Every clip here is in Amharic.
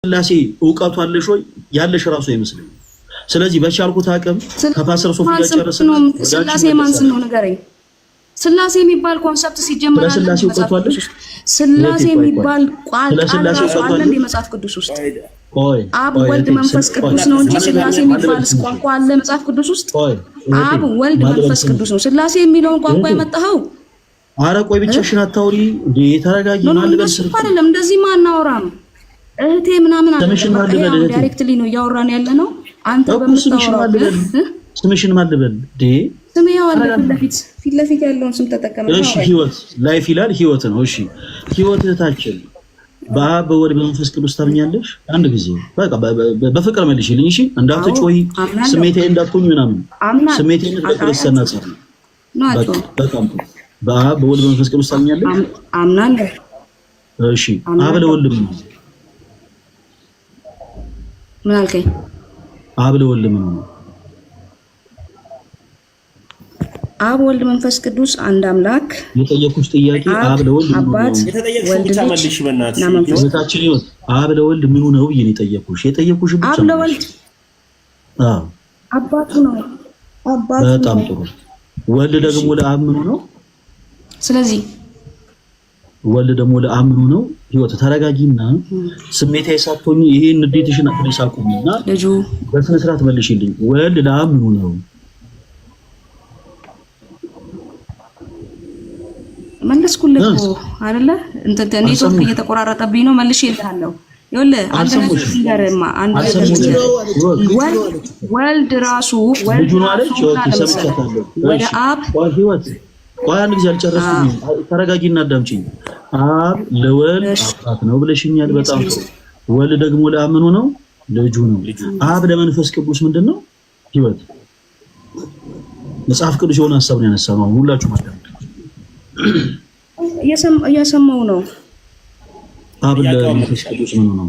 ስላሴ ዕውቀቱ አለሽ ወይ ያለሽ ራሱ አይመስልም። ስለዚህ በቻልኩት አቅም ከፓስተር ሶፊ ጋር ጨርሰን ስላሴ ማን ነው ንገረኝ። ስላሴ የሚባል ኮንሰፕት ሲጀመር አለ። ስላሴ ዕውቀቱ አለሽ? ስላሴ የሚባል ቃል አለ መጽሐፍ ቅዱስ ውስጥ። አብ ወልድ መንፈስ ቅዱስ ነው እንጂ ስላሴ የሚባል ቋንቋ አለ መጽሐፍ ቅዱስ ውስጥ? አብ ወልድ መንፈስ ቅዱስ ነው። ስላሴ የሚለውን ቋንቋ የመጣው አረ ቆይ ብቻሽን አታውሪ እንዴ ተረጋጊ። ማን ልበልሽ አይደለም እንደዚህ ማናወራም እህቴ ምናምን አለ ዳይሬክትሊ ነው ያወራን ያለ ነው። አንተ በምታወራው ስምሽን ማን ልበል ዴ ስም ያው አለ ፊት ለፊት ያለውን ስም ተጠቀመ። እሺ ህይወት ላይፍ ይላል ህይወት ነው። እሺ ህይወት እህታችን በአብ በወልድ በመንፈስ ቅዱስ ታምኛለሽ? አንድ ጊዜ በቃ በፍቅር መልሽልኝ። እሺ እንዳትጮይ ስሜቴ እንዳትሆኝ ምናምን ስሜቴ እንደተከሰና ጻፍ ነው። በጣም በአብ በወልድ በመንፈስ ቅዱስ ታምኛለሽ? አምናለሁ። እሺ አብ ለወልድ ምን አልከኝ? አብ ለወልድ ምን ነው? አብ ወልድ መንፈስ ቅዱስ አንድ አምላክ። የጠየቁሽ ጥያቄ አብ ለወልድ አባት የተጠየቁሽ ተመልሽ በእናትሽ እህታችን ይወት አብ ለወልድ ምኑ ነው ብዬ ነው የጠየቁሽ። የጠየቁሽ ብቻ አብ ለወልድ አባቱ ነው። አባቱ በጣም ጥሩ። ወልድ ደግሞ ለአብ ምኑ ነው? ስለዚህ ወልድ ደግሞ ለአብ ምኑ ነው? ህይወት ተረጋጊና ስሜታዊ ሳትሆኚ ይሄን ንዴትሽን አጥሪስ አቁሚና ልጁ በስነ ስርዓት መልሽልኝ። ወልድ ለአብ ምኑ ነው? መለስኩልህ እኮ አይደለ? እንት ኔትወርክ እየተቆራረጠብኝ ነው። መልሼ እልሃለሁ። ይኸውልህ አንድ ነገር ሲንገርማ አንድ ነገር ወልድ ራሱ ወልድ ወደ አብ ህይወት ቆይ አንድ ጊዜ አልጨረስኩም። ተረጋጊና አዳምጪኝ። አብ ለወልድ አባት ነው ብለሽኛል። በጣም ወልድ ደግሞ ለአብ ምኑ ነው? ልጁ ነው። አብ ለመንፈስ ቅዱስ ምንድነው? ህይወት መጽሐፍ ቅዱስ የሆነ ሐሳብ ነው ያነሳው። ሁላችሁም አዳምጡ። እየሰማው ነው። አብ ለመንፈስ ቅዱስ ምኑ ነው?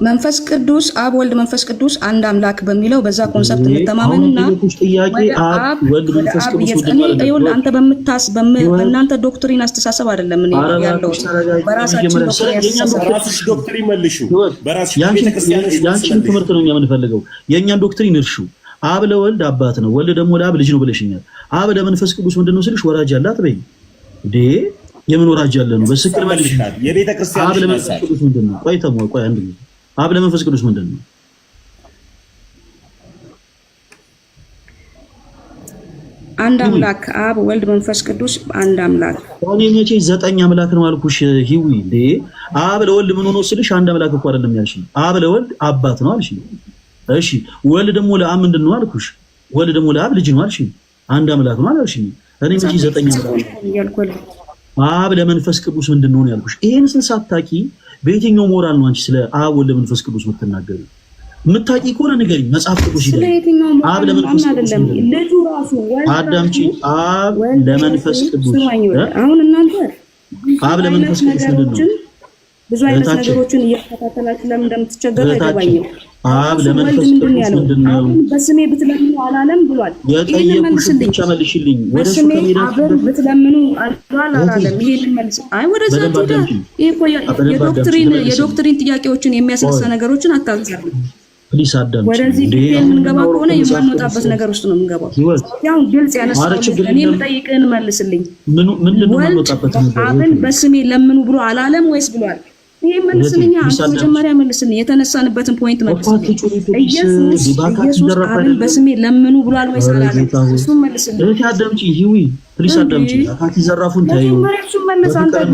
መንፈስ ቅዱስ አብ ወልድ መንፈስ ቅዱስ አንድ አምላክ በሚለው በዛ ኮንሰፕት እንተማመንና ጥያቄ አብ ወልድ መንፈስ ቅዱስ ይሁን አንተ በእናንተ ዶክትሪን አስተሳሰብ አይደለም እኔ ያለው በራሳችን ዶክትሪን መልሹ። በራስሽ ያንቺን ትምህርት ነው የምንፈልገው። የኛን ዶክትሪን እርሹ። አብ ለወልድ አባት ነው፣ ወልድ ደግሞ ለአብ ልጅ ነው ብለሽኛል። አብ ለመንፈስ ቅዱስ ምንድነው ስልሽ ወራጅ አላት በይ እንዴ የምን ወራጅ አለ ነው? በስክር መልሽ። የቤተ ክርስቲያን አብ ለመንፈስ ቅዱስ ምንድነው? ቆይ አንድ ጊዜ አብ ለመንፈስ ቅዱስ ምንድነው? አንድ አምላክ አብ ወልድ መንፈስ ቅዱስ አንድ አምላክ። እኔ መቼ 9 አምላክ ነው አልኩሽ? ሂዊ እንዴ አብ ለወልድ ምን ሆኖ ስልሽ አንድ አምላክ እኮ አይደለም ያልሽኝ። አብ ለወልድ አባት ነው አልሽኝ። እሺ ወልድ ደግሞ ለአብ ምንድነው አልኩሽ? ወልድ ደግሞ ለአብ ልጅ ነው አልሽኝ። አንድ አምላክ ነው አልሽኝ። እኔ መቼ 9 አምላክ አብ ለመንፈስ ቅዱስ ምንድነው ነው ያልኩሽ? ይሄን ሳታቂ በየትኛው ሞራል ነው አንቺ ስለ አብ ወልድ ለመንፈስ ቅዱስ የምትናገሪ? የምታቂ ከሆነ ንገሪኝ። መጽሐፍ ቅዱስ ይላል አብ ለመንፈስ ቅዱስ ልጁ ራሱ አዳምጪ። አብ ለመንፈስ ቅዱስ አሁን እናንተ አብ ለመንፈስ ቅዱስ ምንድነው? ብዙ አይነት ነገሮችን እየተከታተላችሁ ለምን እንደምትቸገሩ አይገባኝም። አብ ለመንፈስ ቅዱስ ምንድነው? በስሜ ብትለምኑ አላለም ብሏል። የጠየቁሽ ብቻ መልሽልኝ። ወደሱ አብን ብትለምኑ አላለም። ይሄን መልስ። አይ ወደዛ ተደ ይሄ እኮ የዶክትሪን ጥያቄዎችን የሚያስነሳ ነገሮችን አታንሳሉ። ፕሊስ አዳምጪ። ወደዚህ የምንገባ ከሆነ የማንወጣበት ነገር ውስጥ ነው የምንገባው። ያው ግልጽ ያነሳው እኔ የምጠይቅህን መልስልኝ። ምንድነው የምንወጣበት ነገር? አብን በስሜ ለምኑ ብሎ አላለም ወይስ ብሏል? ይሄ መልስልኝ። መጀመሪያ መልስልኝ። የተነሳንበትን ፖይንት መልስልኝ። ኢየሱስ አብን በስሜ ለምኑ ብሏል ወይስ አላለም? እሱን መልስልኝ። እሺ አዳምጪ። ሂዊ ፕሊስ አዳምጪ። አካቲ ዘራፉን ታዩ።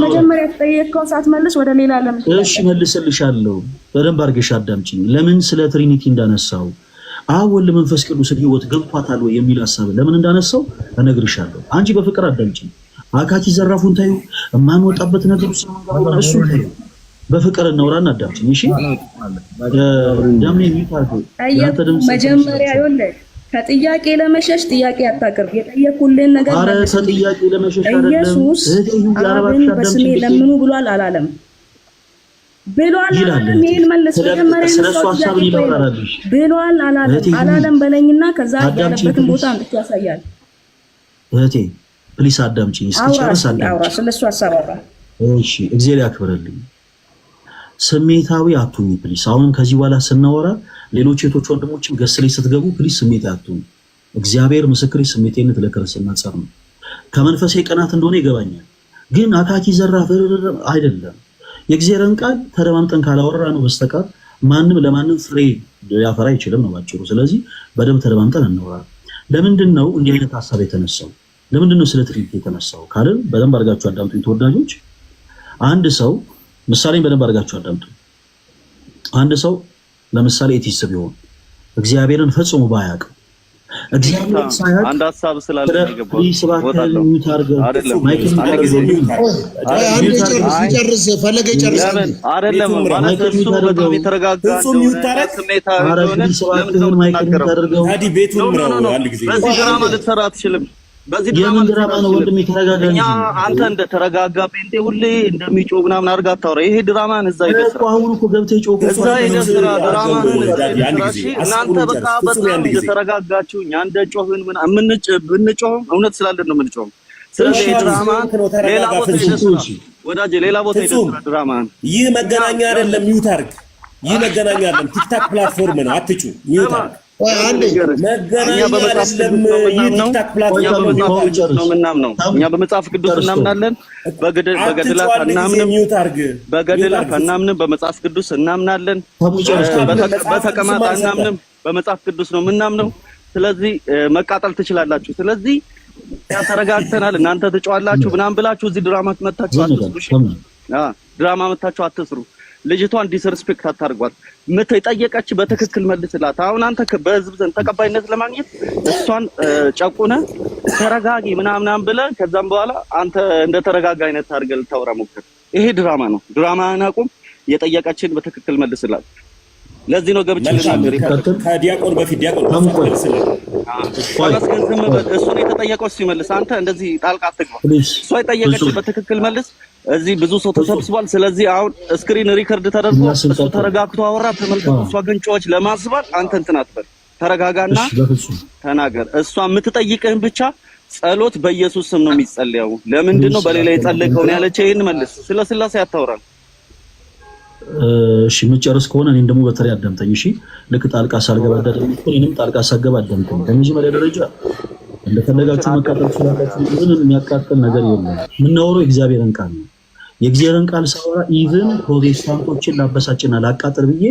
መጀመሪያ ተጠየቀው ሳትመልስ ወደ ሌላ ለምን? እሺ መልስልሻለሁ። በደንብ አድርገሽ አዳምጪ። ለምን ስለ ትሪኒቲ እንዳነሳው አብ ወልድ መንፈስ ቅዱስ ህይወት ገብቷታል ወይ የሚል ሐሳብ ለምን እንዳነሳው እነግርሻለሁ። አንቺ በፍቅር አዳምጪ። አካቲ ዘራፉን ታዩ። የማንወጣበት ነገር እሱ ታዩ። በፍቅር እናውራና አዳምጪኝ። እሺ ደም የሚታርጉ መጀመሪያ ይኸውልህ ከጥያቄ ለመሸሽ ጥያቄ አታቅርብ። የጠየቁልን ነገር አረ ከጥያቄ ለመሸሽ አይደለም። ኢየሱስ አብን በስሜ ለምኑ ብሏል አላለም? ብሏል አላለም? ይሄን መልስ። መጀመሪያ ስለሱ ሐሳብ ይላራልሽ ብሏል አላለም በለኝና ከዛ ያለበትን ቦታ እንድት ያሳያል። እህቴ ፕሊስ አዳምጪኝ። እስኪ ጨርስ አዳምጪኝ። ስለሱ ሐሳብ አውራ። እሺ እግዚአብሔር ያክብርልኝ። ስሜታዊ አትሁኑ ፕሊስ። አሁን ከዚህ በኋላ ስናወራ ሌሎች እህቶች ወንድሞችም ገስ ላይ ስትገቡ ፕሊስ ስሜታዊ አትሁኑ። እግዚአብሔር ምስክሬ ስሜቴነት ለክርስትና ጸር ነው። ከመንፈሴ ቀናት እንደሆነ ይገባኛል። ግን አካኪ ዘራፍ አይደለም። የእግዚአብሔርን ቃል ተደማምጠን ካላወራ ነው በስተቀር ማንም ለማንም ፍሬ ያፈራ አይችልም ነው ባጭሩ። ስለዚህ በደንብ ተደማምጠን እናወራ። ለምንድን ነው እንዲህ አይነት ሐሳብ የተነሳው? ለምንድን ነው ስለ ትሪት የተነሳው ካልን በደንብ አድርጋችሁ አዳምጡኝ ተወዳጆች። አንድ ሰው ምሳሌን በደንብ አድርጋችሁ አዳምጡ። አንድ ሰው ለምሳሌ ኤቲስት ቢሆን እግዚአብሔርን ፈጽሞ ባያውቅም እግዚአብሔር ሳያውቅ አንድ ሐሳብ ስላለ ይገባል ወጣለው አይደለም ይጨርስ ፈለገ ይጨርስ አይደለም ማለት እሱ በጣም የተረጋጋ ነው። ታዲ ቤቱን ነው አንድ ጊዜ በዚህ ድራማ ልትሰራ አትችልም። በዚህ ድራማ ነው ወንድም የተረጋጋ እንጂ አንተ እንደ ተረጋጋ ጴንጤ ሁሌ እንደሚጮህ ምናምን አድርጋ አታውራ። ይሄ ድራማን እዛ ይደስራ አሁን እኮ ገብተህ ጮህ እዛ ይደስራ ድራማን እናንተ በቃ በጣም የተረጋጋችሁ እኛ እንደ ጮህን ምን ብንጮህም እውነት ስላለን ነው የምንጮህ። ስለዚህ ድራማ ሌላ ቦታ ይደስራ ወዳጄ፣ ሌላ ቦታ ይደስራ ድራማን። ይህ መገናኛ አይደለም፣ ሚውት አድርግ። ይህ መገናኛ አይደለም፣ ቲክታክ ፕላትፎርም ነው። አትጩ፣ ሚውት አድርግ። እኛ በመጽሐፍ ቅዱስ እናምናለን። በገድላት እናምንም፣ በገድላት እናምንም፣ በመጽሐፍ ቅዱስ እናምናለን። በተቀማጣ እናምንም፣ በመጽሐፍ ቅዱስ ነው የምናምነው። ስለዚህ መቃጠል ትችላላችሁ። ስለዚህ ተረጋግተናል። እናንተ ትጫዋላችሁ ምናምን ብላችሁ እዚህ ድራማ መታችሁ አትስሩ። ድራማ መታችሁ አትስሩ። ልጅቷን ዲስሪስፔክት አታርጓት። የጠየቀች በትክክል መልስላት። አሁን አንተ በህዝብ ዘንድ ተቀባይነት ለማግኘት እሷን ጨቁነ ተረጋጊ ምናምን ብለህ ከዛም በኋላ አንተ እንደ ተረጋጋ አይነት አድርገህ ልታወራ ሞክር። ይሄ ድራማ ነው። ድራማህን አቁም። የጠየቀችን በትክክል መልስላት። ለዚህ ነው ገብቼ ከዲያቆን በፊት ዲያቆን እሱን የተጠየቀው ሲመልስ አንተ እንደዚህ ጣልቃ አትግባ። እሷ የጠየቀችን በትክክል መልስ። እዚህ ብዙ ሰው ተሰብስቧል። ስለዚህ አሁን ስክሪን ሪከርድ ተደርጎ እሱ ተረጋግቶ አወራ ተመልከቱ። እሷ ግን ጮች ለማስባል አንተ እንትን አትበል፣ ተረጋጋና ተናገር። እሷ የምትጠይቅህን ብቻ ጸሎት በኢየሱስ ስም ነው የሚጸልየው። ለምንድን ነው በሌላ የጸለቀው ነው ያለች? ይሄን መልስ። ስለ ስላሴ አታወራም። እሺ የምጨርስ ከሆነ እኔን ደግሞ በተለይ አዳምጠኝ። እሺ ልክ ጣልቃ ሳልገባ አዳምጠኝ። እኔንም ጣልቃ ሳልገባ አዳምጠኝ። በመጀመሪያ ደረጃ እንደፈለጋችሁ መቃጠል ትችላላችሁ። ምንም የሚያቃጥል ነገር የለም። የምናወራው የእግዚአብሔርን ቃል ነው። የእግዚአብሔርን ቃል ሳወራ ኢቭን ፕሮቴስታንቶችን ላበሳጭና ላቃጥል ብዬ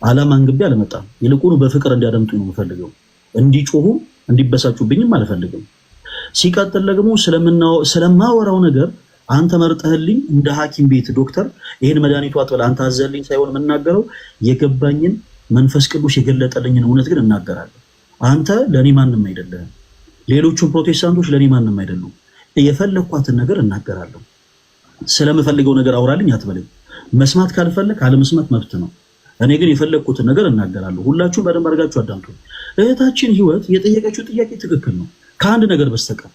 ዓላማ አንግቤ አልመጣም። ይልቁኑ በፍቅር እንዲያደምጡ ነው የምፈልገው። እንዲጮሁ እንዲበሳጩብኝም አልፈልግም። ሲቀጥል ደግሞ ስለማወራው ነገር አንተ መርጠህልኝ እንደ ሐኪም ቤት ዶክተር ይሄን መድኃኒቱ አጥበል አንተ አዘልኝ ሳይሆን የምናገረው የገባኝን መንፈስ ቅዱስ የገለጠልኝን እውነት ግን እናገራለሁ። አንተ ለኔ ማንም አይደለም። ሌሎቹም ፕሮቴስታንቶች ለኔ ማንም አይደሉም። የፈለኳትን ነገር እናገራለሁ። ስለምፈልገው ነገር አውራልኝ አትበለኝ። መስማት ካልፈለክ አለመስማት መብት ነው። እኔ ግን የፈለኩትን ነገር እናገራለሁ። ሁላችሁም በደንብ አድርጋችሁ አዳምጡ። እህታችን ህይወት የጠየቀችው ጥያቄ ትክክል ነው ከአንድ ነገር በስተቀር።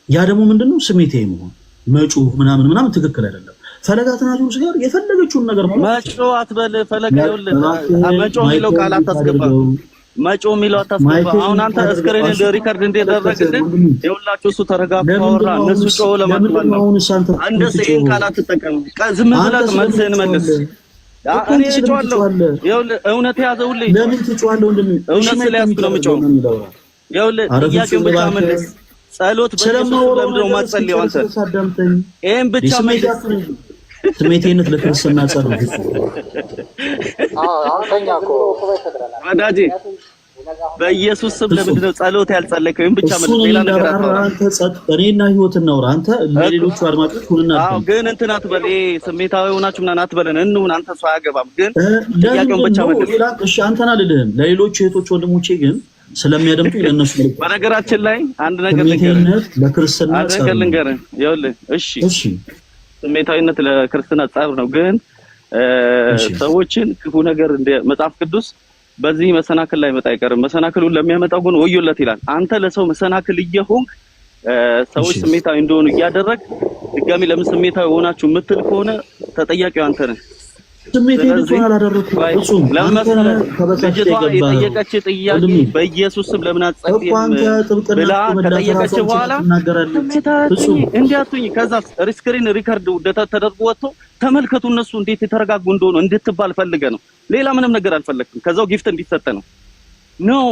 ያ ደግሞ ምንድነው? ስሜታዊ መሆን፣ መጮህ ምናምን ትክክል አይደለም። ፈለጋትና ጁስ ጋር የፈለገችውን ነገር ማለት መጮህ አትበል። ፈለጋ ይኸውልህ መጮህ የሚለው ቃል አታስገባ። መጮህ የሚለው አታስገባ። አሁን አንተ ስክሪን ሪከርድ እንደደረግልን ይኸውላችሁ እሱ ተረጋግቶ አወራ። እነሱ ጮህ ለማጥፋት ነው። አንደስ ይሄን ቃል አትጠቀም። ዝም ብለህ መልስህን መልስ። እኔ እጮሃለሁ። ይኸውልህ እውነት ያዘው ሁሌ ለምን ትጮሃለህ? እውነት ስለያዝኩ ነው የምጮህ። ይኸውልህ ጥያቄውን ብቻ መልስ። ጸሎት በኢየሱስ ለምንድነው ማጸልየው? አንተ ይሄን ብቻ መልስ። ስሜቴነት ለክርስትና ጸሎት አንተኛ እኮ ወዳጄ በኢየሱስ ስም ለምንድነው ጸሎት ያልጸለከው? ይሄን ብቻ መልስ። ሌላ ነገር አታወራ። እኔና ህይወት እናውራ። አንተ ለሌሎቹ አድማጮች ሁንና ግን እንትን አትበል። ስሜታዊ ሆናችሁ ምናምን አትበለን። እንሁን አንተ ሰው አያገባም። ግን ጥያቄውን ብቻ መልስ። እሺ አንተና ልልህም ለሌሎች እህቶች ወንድሞቼ ግን ስለሚያደምጡ ለነሱ በነገራችን ላይ አንድ ነገር ለክርስትና ልንገርህ። ይኸውልህ እሺ ስሜታዊነት ለክርስትና ጸብ ነው። ግን ሰዎችን ክፉ ነገር እንደ መጽሐፍ ቅዱስ በዚህ መሰናክል ላይ መጣ አይቀርም። መሰናክሉን ለሚያመጣው ግን ወዮለት ይላል። አንተ ለሰው መሰናክል እየሆንክ ሰዎች ስሜታዊ እንደሆኑ እያደረግ ድጋሚ ለምን ስሜታዊ ሆናችሁ የምትል ከሆነ ተጠያቂው አንተ ነህ። ስሜት ልጅቷን አላደረኩም እሱም ልጅቷ የጠየቀች ጥያቄ በኢየሱስ ስም ለምን አትጸልይም ብላ ከጠየቀች በኋላ እንዲያቱኝ ከዛ ስክሪን ሪከርድ ተደርጎ ወጥቶ ተመልከቱ እነሱ እንዴት የተረጋጉ እንደሆነ እንድትባል ፈልገ ነው። ሌላ ምንም ነገር አልፈለክም። ከዛው ጊፍት እንዲሰጥ ነው ነው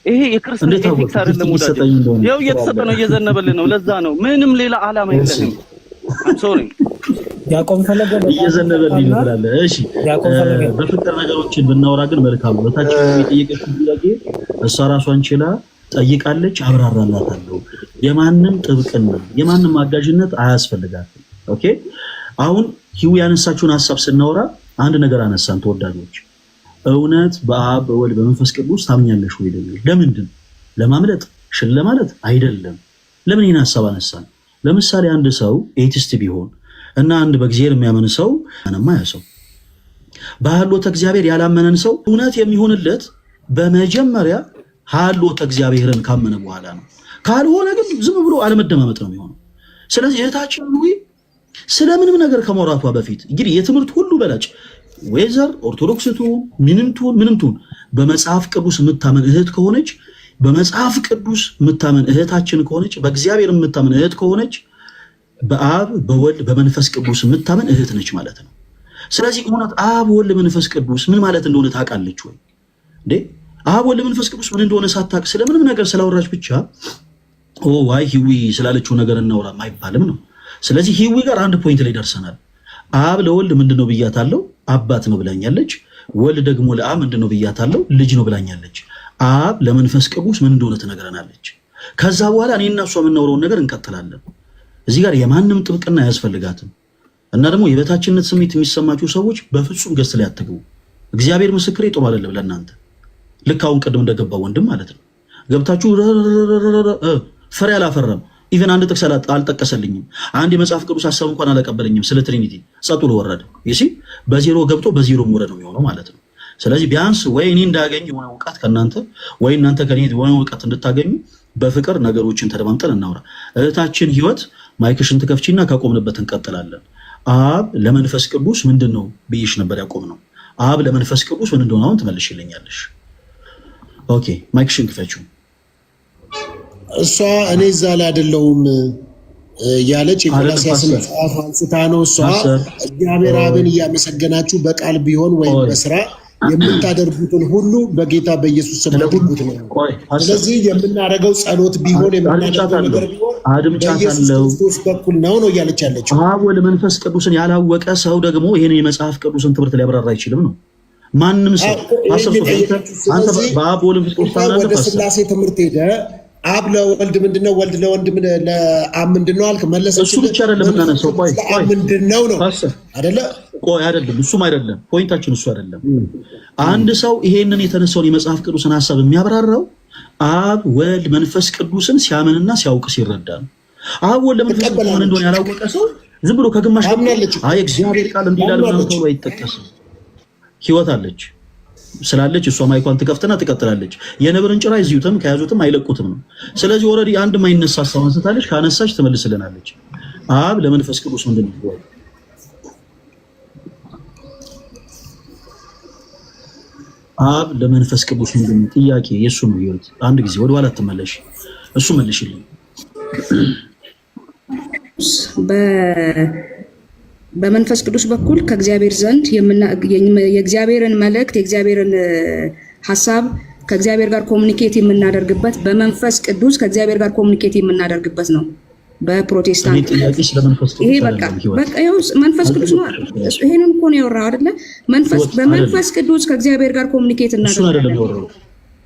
ይሄ የክርስቲያን ኤቲክስ አይደለም። ወዳጅ ይኸው እየተሰጠ ነው፣ እየዘነበልን ነው። ለዛ ነው ምንም ሌላ ዓላማ የለንም። I'm sorry ያቆም ፈለገ እየዘነበልኝ ይላል። እሺ በፍቅር ነገሮችን ብናወራ ግን መልካም ነው። ታች የጠየቀችው ጥያቄ እሷ ራሷን ችላ ጠይቃለች፣ አብራራላታለሁ። የማንም ጥብቅና የማንም አጋዥነት አያስፈልጋትም። ኦኬ አሁን ሂው ያነሳችውን ሐሳብ ስናወራ አንድ ነገር አነሳን ተወዳጆች። እውነት በአብ በወልድ በመንፈስ ቅዱስ ታምኛለሽ ወይ? ለምንድን ለማምለጥ ሽል ለማለት አይደለም። ለምን ይህን ሐሳብ አነሳን? ለምሳሌ አንድ ሰው ኤቲስት ቢሆን እና አንድ በእግዚአብሔር የሚያምን ሰው ማንማ ያ ሰው በሐልዎተ እግዚአብሔር ያላመነን ሰው እውነት የሚሆንለት በመጀመሪያ ሐልዎተ እግዚአብሔርን ካመነ በኋላ ነው። ካልሆነ ግን ዝም ብሎ አለመደማመጥ ነው የሚሆነው። ስለዚህ እህታችን ሉዊ ስለምንም ነገር ከመውራቷ በፊት እንግዲህ የትምህርት ሁሉ በላጭ ወይዘር ኦርቶዶክስ ትሁን ምንም ትሁን በመጽሐፍ ቅዱስ የምታመን እህት ከሆነች በመጽሐፍ ቅዱስ የምታመን እህታችን ከሆነች በእግዚአብሔር የምታመን እህት ከሆነች በአብ በወልድ በመንፈስ ቅዱስ የምታመን እህት ነች ማለት ነው። ስለዚህ እውነት አብ ወልድ መንፈስ ቅዱስ ምን ማለት እንደሆነ ታውቃለች ወይ እንዴ? አብ ወልድ መንፈስ ቅዱስ ምን እንደሆነ ሳታውቅ ስለምንም ነገር ስላወራች ብቻ ዋይ ሂዊ ስላለችው ነገር እናውራ አይባልም ነው። ስለዚህ ሂዊ ጋር አንድ ፖይንት ላይ ደርሰናል። አብ ለወልድ ምንድነው ብያታለሁ? አባት ነው ብላኛለች። ወልድ ደግሞ ለአብ ምንድነው ብያታለሁ? ልጅ ነው ብላኛለች። አብ ለመንፈስ ቅዱስ ምን እንደሆነ ትነግረናለች። ከዛ በኋላ እኔና እሷ የምናወራውን ነገር እንቀጥላለን። እዚህ ጋር የማንም ጥብቅና አያስፈልጋትም። እና ደግሞ የበታችነት ስሜት የሚሰማችሁ ሰዎች በፍጹም ገስ ላይ አትግቡ። እግዚአብሔር ምስክሬ ጥሩ አይደለም ለእናንተ። ልክ አሁን ቅድም እንደገባው ወንድም ማለት ነው ገብታችሁ ፍሬ አላፈረም። ኢቨን አንድ ጥቅስ አልጠቀሰልኝም። አንድ የመጽሐፍ ቅዱስ ሐሳብ እንኳን አላቀበለኝም ስለ ትሪኒቲ ጸጡ ለወረደ ይሲ በዜሮ ገብቶ በዜሮ ወረደ ነው የሚሆነው ማለት ነው። ስለዚህ ቢያንስ ወይ እኔ እንዳገኝ የሆነ እውቀት ከእናንተ ወይ እናንተ ከኔ የሆነ እውቀት እንድታገኙ በፍቅር ነገሮችን ተደማምጠን እናውራ። እህታችን ህይወት ማይክሽን ትከፍቺና ካቆምንበት እንቀጥላለን። አብ ለመንፈስ ቅዱስ ምንድነው ብዬሽ ነበር ያቆምነው። አብ ለመንፈስ ቅዱስ ምን እንደሆነ አሁን ትመልሽልኛለሽ። ኦኬ ማይክሽን ክፈቺው። እሷ እኔ እዛ ላይ አይደለሁም ያለች የቆላስይስን መጽሐፍ አንስታ ነው። እሷ እግዚአብሔር አብን እያመሰገናችሁ በቃል ቢሆን ወይም በስራ የምታደርጉትን ሁሉ በጌታ በኢየሱስ ስም አድርጉት ነው። ስለዚህ የምናደርገው ጸሎት ቢሆን የምናደርገው ነገር ቢሆን በኢየሱስ ክርስቶስ በኩል ነው እያለች ያለችው። አብ ወልድ መንፈስ ቅዱስን ያላወቀ ሰው ደግሞ ይሄን የመጽሐፍ ቅዱስን ትምህርት ሊያብራራ አይችልም ነው። ማንም ሰው አንተ በአብ ወልድ መንፈስ ቅዱስ ወደ ስላሴ ትምህርት ሄደ አብ ለወልድ ምንድነው ወልድ ለወልድ ለአብ ምንድነው አልክ መለሰች። እሱ ብቻ አይደለም እናነሳው። ቆይ ምንድነው ነው አይደለ? ቆይ አይደለም፣ እሱም አይደለም ፖይንታችን፣ እሱ አይደለም። አንድ ሰው ይሄንን የተነሳውን የመጽሐፍ ቅዱስን ሐሳብ የሚያብራራው አብ ወልድ መንፈስ ቅዱስን ሲያምንና ሲያውቅ ሲረዳ ነው። አብ ወልድ መንፈስ ቅዱስ ምን እንደሆነ ያላወቀ ሰው ዝም ብሎ ከግማሽ አይ እግዚአብሔር ቃል እንዲላል ነው ተብሎ አይጠቀስም። ህይወት አለች ስላለች እሷ ማይኳን ትከፍተና ትቀጥላለች። የነብርን ጭራ ይዙትም ከያዙትም አይለቁትም ነው። ስለዚህ ኦሬዲ አንድ ማይነሳ ሐሳብ አንስታለች፣ ካነሳች ትመልስልናለች። አብ ለመንፈስ ቅዱስ ምንድን ነው? አብ ለመንፈስ ቅዱስ ምንድን ነው? ጥያቄ የሱ ነው። ይወት አንድ ጊዜ ወደ ኋላ ተመለሽ፣ እሱ መልሽልኝ። በመንፈስ ቅዱስ በኩል ከእግዚአብሔር ዘንድ የእግዚአብሔርን መልእክት የእግዚአብሔርን ሐሳብ ከእግዚአብሔር ጋር ኮሙኒኬት የምናደርግበት በመንፈስ ቅዱስ ከእግዚአብሔር ጋር ኮሙኒኬት የምናደርግበት ነው። በፕሮቴስታንት ይሄ በቃ ይኸው መንፈስ ቅዱስ ነው። ይሄንን እኮ ነው ያወራው አይደለ? በመንፈስ ቅዱስ ከእግዚአብሔር ጋር ኮሙኒኬት እናደርጋለን።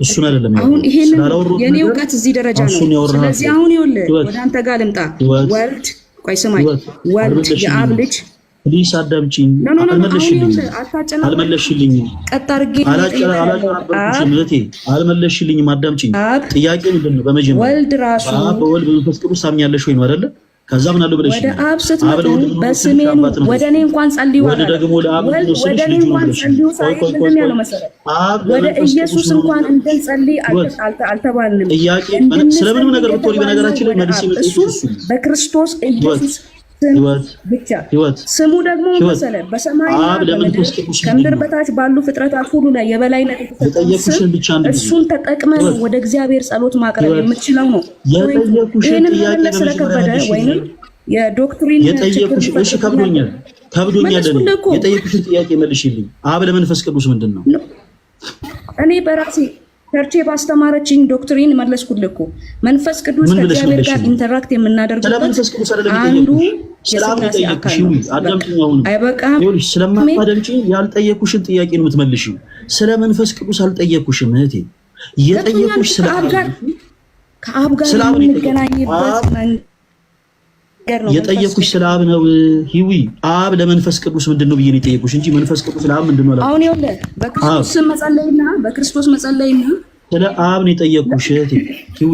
እሱን አይደለም አሁን ይሄንን የኔ እውቀት እዚህ ደረጃ ነው። ስለዚህ አሁን ይኸውልህ ወደ አንተ ጋር ልምጣ። ወልድ ቆይ ስማኝ፣ ወልድ የአብ ልጅ ፕሊስ አዳምጪኝ። አልመለሽልኝም። ቀጥ አድርጌ አልመለሽልኝም። አዳምጪኝ። ጥያቄ ምንድን ነው? በመጀመሪያ ወልድ ራሱ በወልድ በመንፈስ ቅዱስ ታምኛለሽ ወይ ነው አይደለ? ከዛ ምን አለው ብለሽ ወደ አብ ስትመጡ በስሜ ወደ እኔ እንኳን ጸልዩ አለ። ወደ እኔ እንኳን ጸልዩ ሳይሆን ምንድን ያለው መሰለህ? ወደ ኢየሱስ እንኳን እንድንጸልይ አልተባልንም። ጥያቄ ስለምንም ነገር ብትወሪ በነገራችን ላይ መልስ እሱ በክርስቶስ ኢየሱስ ብቻ ስሙ ደግሞ መሰለ በሰማይና ከምድር በታች ባሉ ፍጥረታት ሁሉ ላይ የበላይነት የተሰጠው እሱን ተጠቅመህ ወደ እግዚአብሔር ጸሎት ማቅረብ የምትችለው ነው። ይሄንን መመለስ ስለከበደ ወይንም የዶክትሪን እሺ ከብዶኛል የጠየኩሽን ጥያቄ መልሽልኝ። አብ ለመንፈስ ቅዱስ ምንድነው? እኔ በራሴ ቸርቼ ባስተማረችኝ ዶክትሪን መለስኩልህ እኮ። መንፈስ ቅዱስ ከእግዚአብሔር ጋር ኢንተራክት የምናደርግበት አንዱ የሥላሴ አካል ነው። አይበቃም? ስለማታደምጪ ያልጠየኩሽን ጥያቄ ነው የምትመልሺው። ስለ መንፈስ ቅዱስ አልጠየኩሽም እህቴ። የጠየኩሽ ስለ ከአብ ጋር የምንገናኝበት መንገድ ነው። የጠየኩሽ ስለ አብ ነው ሂዊ። አብ ለመንፈስ ቅዱስ ምንድነው ብዬ ነው የጠየኩሽ እንጂ መንፈስ ቅዱስ ለአብ ምንድነው አላልኩም። አሁን ይኸውልህ በክርስቶስ መጸለይና ስለ አብ ነው የጠየኩሽ እህቴ ሂዊ።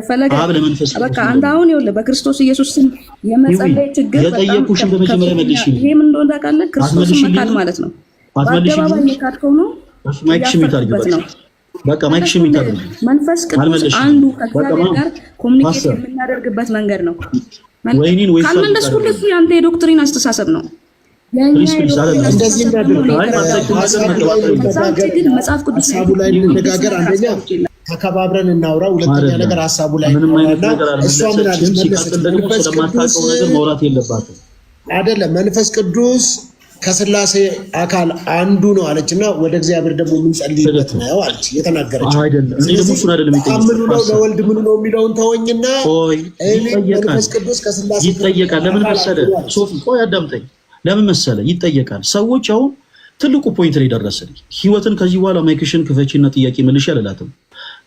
ፈለገ አብ ለመንፈስ ቅዱስ በቃ አንተ አሁን ይኸውልህ በክርስቶስ ኢየሱስ ስም የመጸለይ ችግር የጠየኩሽን በመጀመሪያ መልሽልኝ። ይሄ ምን እንደሆነ ታውቃለህ? ክርስቶስን መካድ ማለት ነው። በአደባባይ የካድከው ነው። ማይክሽ የሚታርግበት ነው። በቃ ማይክሽ የሚታርግ መንፈስ ቅዱስ አንዱ ከእግዚአብሔር ጋር ኮሙኒኬት የምናደርግበት መንገድ ነው። ወይኒን ወይ ካልመለስኩልህ ያንተ የዶክትሪን አስተሳሰብ ነው። እንደዚህ መጽሐፍ ቅዱስ ላይ እንነጋገር። አንደኛ ተከባብረን እናውራ። ሁለተኛ ነገር ሐሳቡ ላይ እናውራና እሷ ምን አለች መለሰች። ስለማታውቀው ነገር ማውራት የለባትም አይደለም። መንፈስ ቅዱስ ከሥላሴ አካል አንዱ ነው አለችና ወደ እግዚአብሔር ደግሞ የምንጸልይበት ነው አለች የተናገረችው። አይደለም እኔ ደግሞ እሱን አይደለም ምኑ ነው ለወልድ ምኑ ነው የሚለውን ተወኝና እኔ መንፈስ ቅዱስ ከሥላሴ ይጠየቃል። ለምን መሰለ ሶፊ ቆይ አዳምጠኝ። ለምን መሰለ ይጠየቃል። ሰዎች አሁን ትልቁ ፖይንት ላይ ደረስን። ህይወትን ከዚህ በኋላ ማይክሽን ክፈቺና ጥያቄ መልሽ አላላትም።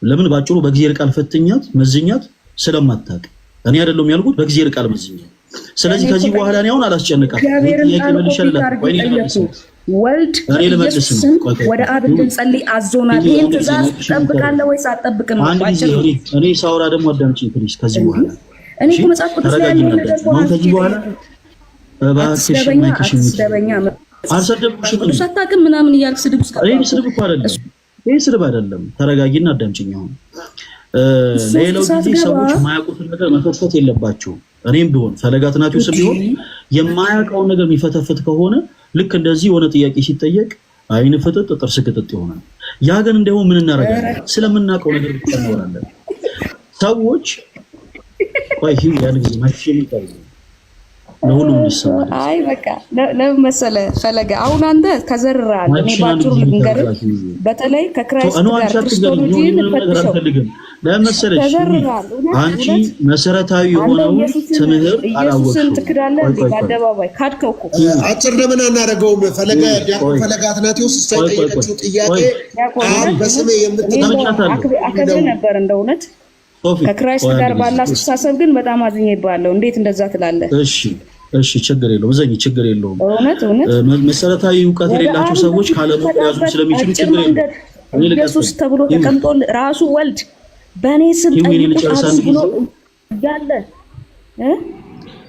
ለምን ባጭሩ በእግዚአብሔር ቃል ፈትኛት መዝኛት ስለማታውቅ እኔ አይደለም ያልኩት በእግዚአብሔር ቃል መዝኛት። ስለዚህ ከዚህ በኋላ እኔ አሁን አላስጨንቃት። ጥያቄ መልሽ አላላትም። ወልድ ኢየሱስ ወደ አብ እንድንጸልይ አዞናል። ይሄን ትእዛዝ ትጠብቃለህ ወይስ አትጠብቅም? እኔ ሳውራ ደግሞ አዳምጪኝ ፕሊዝ። ከዚህ በኋላ እኔ እኮ መጽሐፍ ቅዱስ ላይ ያለው ነገር ነው። ከዚህ በኋላ አልሰደብኩሽም አታውቅም ምናምን እያልክ ስድብ ውስጥ ስድብ እኮ አይደለም ይሄ ስድብ አይደለም። ተረጋጊና አዳምጪኝ። አሁን ሌላው ጊዜ ሰዎች የማያውቁትን ነገር መፈትፈት የለባቸውም። እኔም ቢሆን ፈለጋትናችሁ ቢሆን የማያውቀውን ነገር የሚፈተፍት ከሆነ ልክ እንደዚህ የሆነ ጥያቄ ሲጠየቅ አይን ፍጥጥ ጥርስ ግጥጥ ይሆናል። ያ ግን እንደው ምን እናደርጋለን? ስለምናውቀው ነገር ብቻ እናወራለን። ሰዎች ቆይ ያን ጊዜ ማሽን ይጣላል ለሁሉ እንዲሰማ። አይ በቃ ለምን መሰለህ ፈለገ አሁን አንተ ተዘርራል። እኔ ባጭሩ ልንገርህ፣ በተለይ ከክራይስት ጋር ክርስቶሎጂን ፈትሸው ለምን መሰለሽ አንቺ መሰረታዊ የሆነው ትምህርት አላወቅሽም። ትክዳለህ በአደባባይ ካድከው እኮ። አጭር ለምን አናደርገውም? ፈለገ ዲያቆን ፈለገ አትናቴዎስ ጠየቀችው ጥያቄ በስሜ የምትጠመቻታለህ አከብር ነበር እንደውነት ከክራይስት ጋር ባለ አስተሳሰብ ግን በጣም አዝኜብሃለሁ። እንዴት እንደዛ ትላለህ? እሺ ችግር የለውም እዘኝ ችግር የለውም። እውነት መሰረታዊ ዕውቀት የሌላቸው ሰዎች ካለመያዙ ስለሚችሉ ችግር የለውም። ኢየሱስ ተብሎ ተቀምጦ ራሱ ወልድ በእኔ ስም ጠይቁ ብሎ እያለ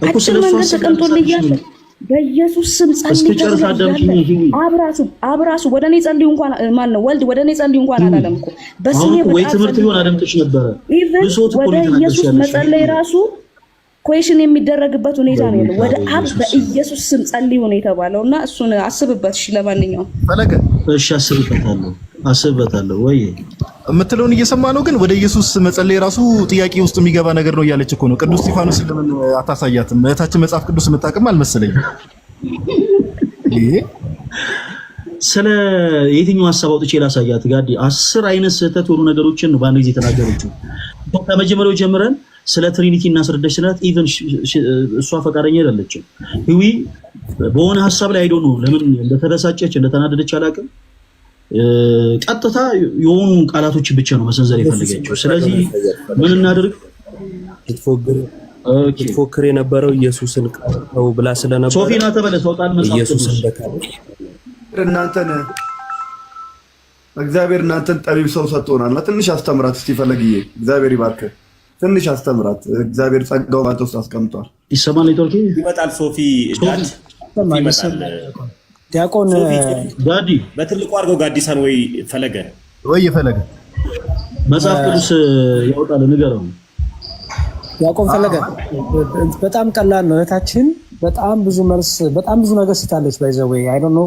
አጭር መንገድ ተቀምጦልህ እያለ በኢየሱስ ስም ጸልይ። አብራሱ ወደ እኔ ጸልዩ እንኳን ማን ነው ወልድ ወደ እኔ ጸልዩ እንኳን አላለም እኮ በስሜ ወይ ትምህርት ቢሆን አደምጥሽ ነበር። ወደ ኢየሱስ መጸለይ ራሱ ኩዌሽን የሚደረግበት ሁኔታ ነው ያለው። ወደ አብ በኢየሱስ ስም ጸልዩ ነው የተባለውና እሱን አስብበት። እሺ ለማንኛውም ፈለገ እሺ አስብበታለሁ ወይ የምትለውን እየሰማ ነው። ግን ወደ ኢየሱስ መጸለይ ራሱ ጥያቄ ውስጥ የሚገባ ነገር ነው እያለች እኮ ነው። ቅዱስ እስጢፋኖስ ለምን አታሳያትም? እህታችን መጽሐፍ ቅዱስ የምታውቅም አልመሰለኝም። ስለ የትኛው ሐሳብ አውጥቼ ላሳያት? ጋዲ 10 አይነት ስህተት የሆኑ ነገሮችን ነው በአንድ ጊዜ ተናገረችው። ከመጀመሪያው ጀምረን ስለ ትሪኒቲ እናስረዳች ስላት ኢቭን እሷ ፈቃደኛ አይደለችም። ህዊ በሆነ ሐሳብ ላይ አይደው ነው ለምን እንደተበሳጨች እንደተናደደች አላውቅም። ቀጥታ የሆኑ ቃላቶች ብቻ ነው መሰንዘር የፈለገችው። ስለዚህ ምን እናድርግ? ትፎክር የነበረው ኢየሱስን ቀርተው ብላ ስለነበር ሶፊና ተበለስ ወጣል መጽሐፍ ኢየሱስን በካለ እናንተን እግዚአብሔር እናንተን ጠቢብ ሰው ሰጥቶናልና ትንሽ አስተምራት እስቲ ፈለግዬ። እግዚአብሔር ይባርክ። ትንሽ አስተምራት። እግዚአብሔር ጸጋው ባንተ ውስጥ አስቀምጧል። ይሰማል። ኔትወርክ ይመጣል። ሶፊ ዳድ ይመጣል። ዲያቆን ጋዲ በትልቁ አድርገው ጋዲሳን ወይ ፈለገ ወይ ፈለገ መጽሐፍ ቅዱስ ያወጣል ንገረው። ያቆም ፈለገ በጣም ቀላል ነው። እህታችን በጣም ብዙ መልስ በጣም ብዙ ነገር ስታለች። ባይዘዌ አይ ዶንት ኖ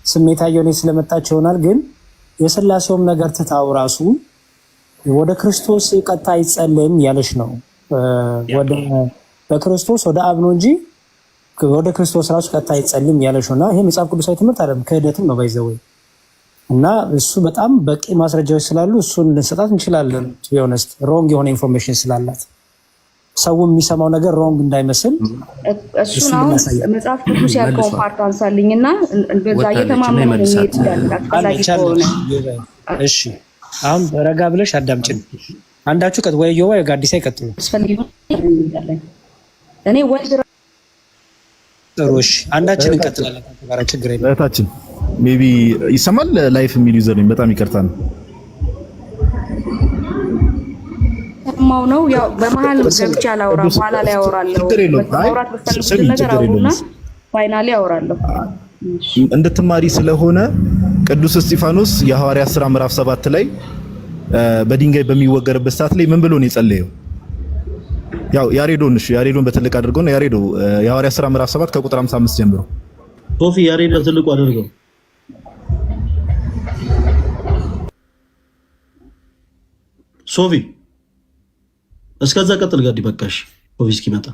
ስሜታየው ነው ስለመጣች ይሆናል። ግን የሥላሴውም ነገር ትታው ራሱ ወደ ክርስቶስ ቀጥታ አይጸልይም ያለሽ ነው። ወደ በክርስቶስ ወደ አብ ነው እንጂ ወደ ክርስቶስ ራሱ ቀጥታ አይጸልይም ያለሽ ነው። ይሄ መጽሐፍ ቅዱሳዊ ትምህርት አይደለም፣ ክህደትም ነው ባይዘዌ። እና እሱ በጣም በቂ ማስረጃዎች ስላሉ እሱን ልንሰጣት እንችላለን። ቱ ቢ ኦነስት ሮንግ የሆነ ኢንፎርሜሽን ስላላት ሰው የሚሰማው ነገር ሮንግ እንዳይመስል እሱን አሁን መጽሐፍ ቅዱስ ያልከውን ፓርት አንሳልኝና በዛ እየተማመነ ነው አስፈላጊ ከሆነ እሺ። አሁን ረጋ ብለሽ አዳምጪኝ። አንዳችሁ ወይ ዮባ ወይ ጋዲሳ ይቀጥሉ። አስፈላጊ እኔ ወልድ ጥሩሽ አንዳችን እንቀጥላለን። ጋራ ችግር የለም። እህታችን ሜቢ ይሰማል። ላይፍ የሚል ዩዘር ነኝ። በጣም ይቅርታ ነው ሰማው ነው። ያው በመሃል ገብቻ አላወራ በኋላ ላይ አወራለሁ። ማውራት በፈልጉት ነገር አውሩና ፋይናሊ አወራለሁ። እንድትማሪ ስለሆነ ቅዱስ እስጢፋኖስ የሐዋርያት ሥራ ምዕራፍ 7 ላይ በድንጋይ በሚወገርበት ሰዓት ላይ ምን ብሎ ነው የጸለየው? ያው ያሬዶን በትልቅ አድርገው ነው ያሬዶ የሐዋርያት ሥራ ምዕራፍ 7 ከቁጥር 55 ጀምሮ ሶፊ ያሬድ በትልቁ አድርገው ሶፊ እስከዛ ቀጥል ጋዲ በቃሽ። ሶፊ እስኪመጣ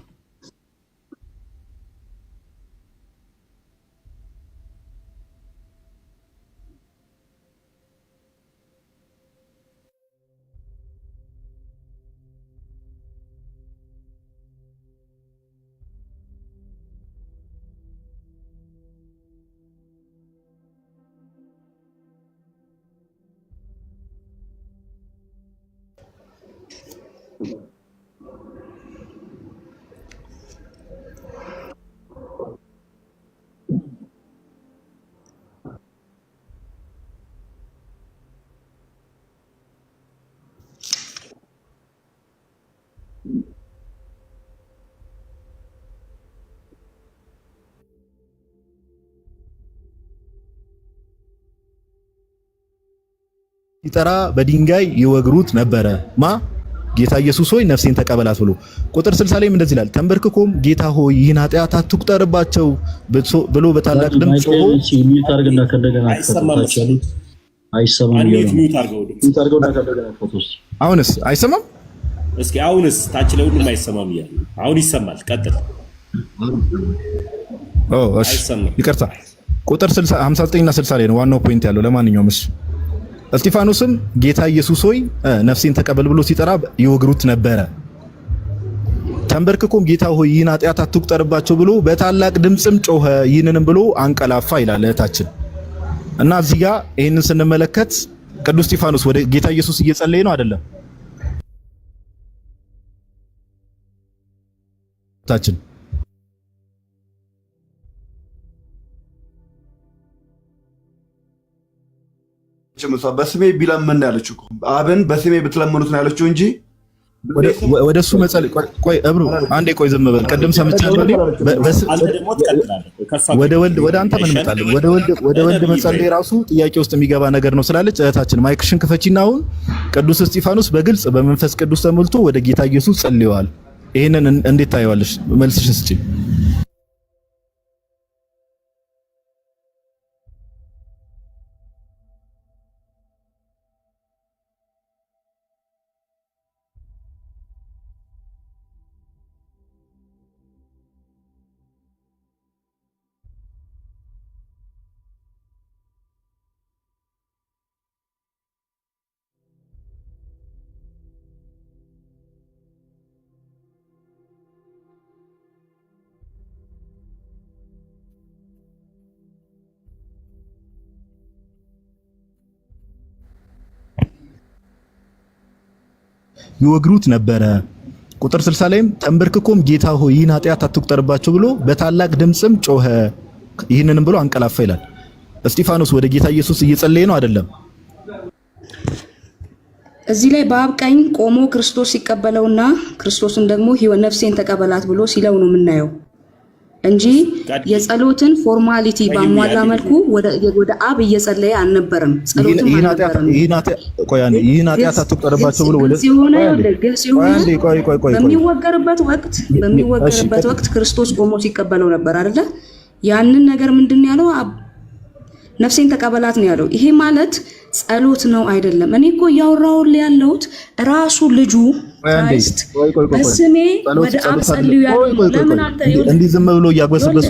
ሲጠራ በድንጋይ ይወግሩት ነበረ። ማ ጌታ ኢየሱስ ሆይ ነፍሴን ተቀበላት ብሎ ቁጥር 60 ላይ እንደዚህ ይላል። ተንበርክኮም ጌታ ሆይ ይህን ኃጢአት አትቁጠርባቸው ብሎ በታላቅ ድምፅ ጮሆ ሚታርግና ከደገና ተፈታቸው። አይሰማም አሁንስ አይሰማም? እስኪ አሁንስ ታች ላይ ሁሉም አይሰማም ይላል። አሁን ይሰማል። ቀጥል። እሺ ይቅርታ። ቁጥር 60 59 እና 60 ላይ ነው ዋናው ፖይንት ያለው። ለማንኛውም እሺ እስጢፋኖስም ጌታ ኢየሱስ ሆይ ነፍሴን ተቀበል ብሎ ሲጠራ ይወግሩት ነበረ። ተንበርክኮም ጌታ ሆይ ይህን ኃጢአት አትቁጠርባቸው ብሎ በታላቅ ድምፅም ጮኸ፣ ይህንንም ብሎ አንቀላፋ ይላል እህታችን። እና እዚህ ጋር ይህንን ስንመለከት ቅዱስ እስጢፋኖስ ወደ ጌታ ኢየሱስ እየጸለየ ነው አይደለም? እህታችን በስሜ ቢለምን ያለችው እኮ አብን በስሜ ብትለምኑት ነው ያለችው እንጂ ወደሱ መጸለይ። ቆይ እብሩ አንዴ ቆይ ዝም በል። ቀደም ሰምቻለሁ። ወደ ወልድ ወደ አንተ ምን መጣለህ? ወደ ወልድ መጸለይ ራሱ ጥያቄ ውስጥ የሚገባ ነገር ነው ስላለች እህታችን ማይክሽን ክፈቺና አሁን ቅዱስ እስጢፋኖስ በግልጽ በመንፈስ ቅዱስ ተሞልቶ ወደ ጌታ ኢየሱስ ጸልየዋል። ይሄንን እንዴት ታየዋለሽ? መልስሽን ስጪ። ይወግሩት ነበረ። ቁጥር 60 ላይም ተንበርክኮም ጌታ ሆይ ይህን ኃጢአት አትቁጠርባቸው ብሎ በታላቅ ድምፅም ጮኸ፣ ይህንንም ብሎ አንቀላፋ ይላል። እስጢፋኖስ ወደ ጌታ ኢየሱስ እየጸለየ ነው አይደለም? እዚህ ላይ በአብ ቀኝ ቆሞ ክርስቶስ ሲቀበለውና ክርስቶስን ደግሞ ነፍሴን ተቀበላት ብሎ ሲለው ነው የምናየው። እንጂ የጸሎትን ፎርማሊቲ ባሟላ መልኩ ወደ አብ እየጸለየ አልነበረም። ጸሎትም አልነበረም። ይህን ኃጢአት አትቁጠርባቸው ብሎ ወደ በሚወገርበት ወቅት ክርስቶስ ቆሞ ሲቀበለው ነበር አይደለ? ያንን ነገር ምንድን ያለው? ነፍሴን ተቀበላት ነው ያለው። ይሄ ማለት ጸሎት ነው አይደለም። እኔ እኮ እያወራሁት ያለሁት ራሱ ልጁ ክራይስት በስሜ ወደ አብ ጸልዩ ያለው። ለምን አንተ እንዲህ ዝም ብሎ እያጎሰበሱ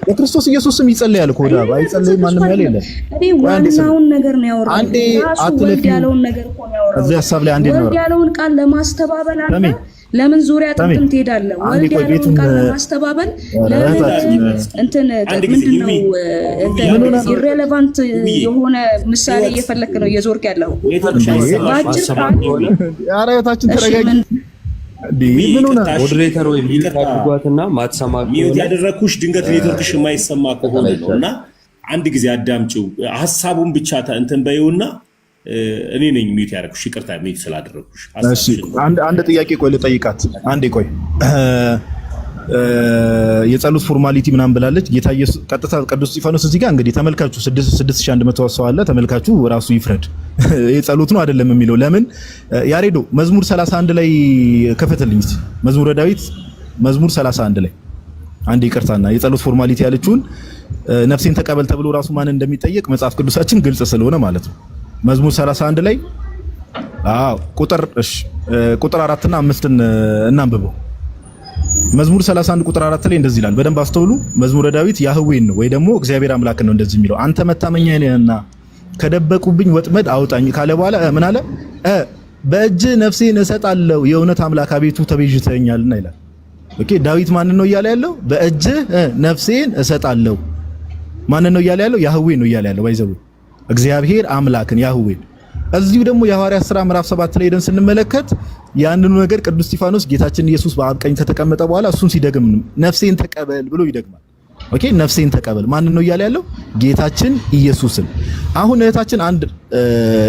በክርስቶስ ኢየሱስ ስም ይጸልያል እኮ ወደ አብ አይጸልይም ማንም ያለ የለም። እኔ ዋናውን ነገር ነው ያወራሁት። ራሱ ወልድ ያለውን ነገር እኮ ነው ያወራሁት። እዚህ ሐሳብ ላይ አንዴ ነው ወልድ ያለውን ቃል ለማስተባበል አንተ ለምን ዙሪያ ጥምጥም ትሄዳለህ? ወልድ ያለውን ቃል ለማስተባበል ለምን ምንድነው ኢሬሌቫንት የሆነ ምሳሌ እየፈለክ ነው እየዞርክ ያለው? አራታችን ተረጋጊ። ሞዴሬተር ወይ ሚውት አድርጓትና ማትሰማ ሚውት ያደረኩሽ ድንገት ኔትወርክሽ የማይሰማ ከሆነ ነውና አንድ ጊዜ አዳምጪው። ሐሳቡን ብቻ እንትን በይውና እኔ ነኝ ሚውት ያደረኩሽ። ይቅርታ ሚውት ስላደረኩሽ። እሺ አንድ ጥያቄ ቆይ ልጠይቃት። አንዴ ቆይ የጸሎት ፎርማሊቲ ምናምን ብላለች። ጌታ ኢየሱስ ቀጥታ ቅዱስ እስጢፋኖስ እዚህ ጋር እንግዲህ ተመልካቹ 6100 ሰው አለ። ተመልካቹ ራሱ ይፍረድ። የጸሎት ነው አይደለም የሚለው ለምን ያሬዶ መዝሙር 31 ላይ ከፈተልኝ። መዝሙረ ዳዊት መዝሙር 31 ላይ አንዴ ይቅርታና የጸሎት ፎርማሊቲ ያለችውን ነፍሴን ተቀበል ተብሎ ራሱ ማን እንደሚጠየቅ መጽሐፍ ቅዱሳችን ግልጽ ስለሆነ ማለት ነው። መዝሙር 31 ላይ ቁጥር 4 እና 5 እናንብበው። መዝሙር 31 ቁጥር 4 ላይ እንደዚህ ይላል። በደንብ አስተውሉ። መዝሙረ ዳዊት ያህዌን ነው ወይ ደግሞ እግዚአብሔር አምላክ ነው እንደዚህ የሚለው። አንተ መታመኛዬ ነህና ከደበቁብኝ ወጥመድ አውጣኝ ካለ በኋላ ምን አለ? በእጅ ነፍሴን እሰጣለሁ የእውነት አምላክ አቤቱ ተቤዥተኛልና ይላል። ኦኬ ዳዊት ማንን ነው እያለ ያለው? በእጅ ነፍሴን እሰጣለሁ። ማንን ነው እያለ ያለው? ያህዌን ነው እያለ ያለው። ባይዘው እግዚአብሔር አምላክን ያህዌን። እዚሁ ደግሞ የሐዋርያት ሥራ ምዕራፍ 7 ላይ ሄደን ስንመለከት ያንኑ ነገር ቅዱስ እስጢፋኖስ ጌታችን ኢየሱስ በአብ ቀኝ ከተቀመጠ በኋላ እሱን ሲደግም ነፍሴን ተቀበል ብሎ ይደግማል። ኦኬ ነፍሴን ተቀበል ማንን ነው እያለ ያለው? ጌታችን ኢየሱስን። አሁን እህታችን አንድ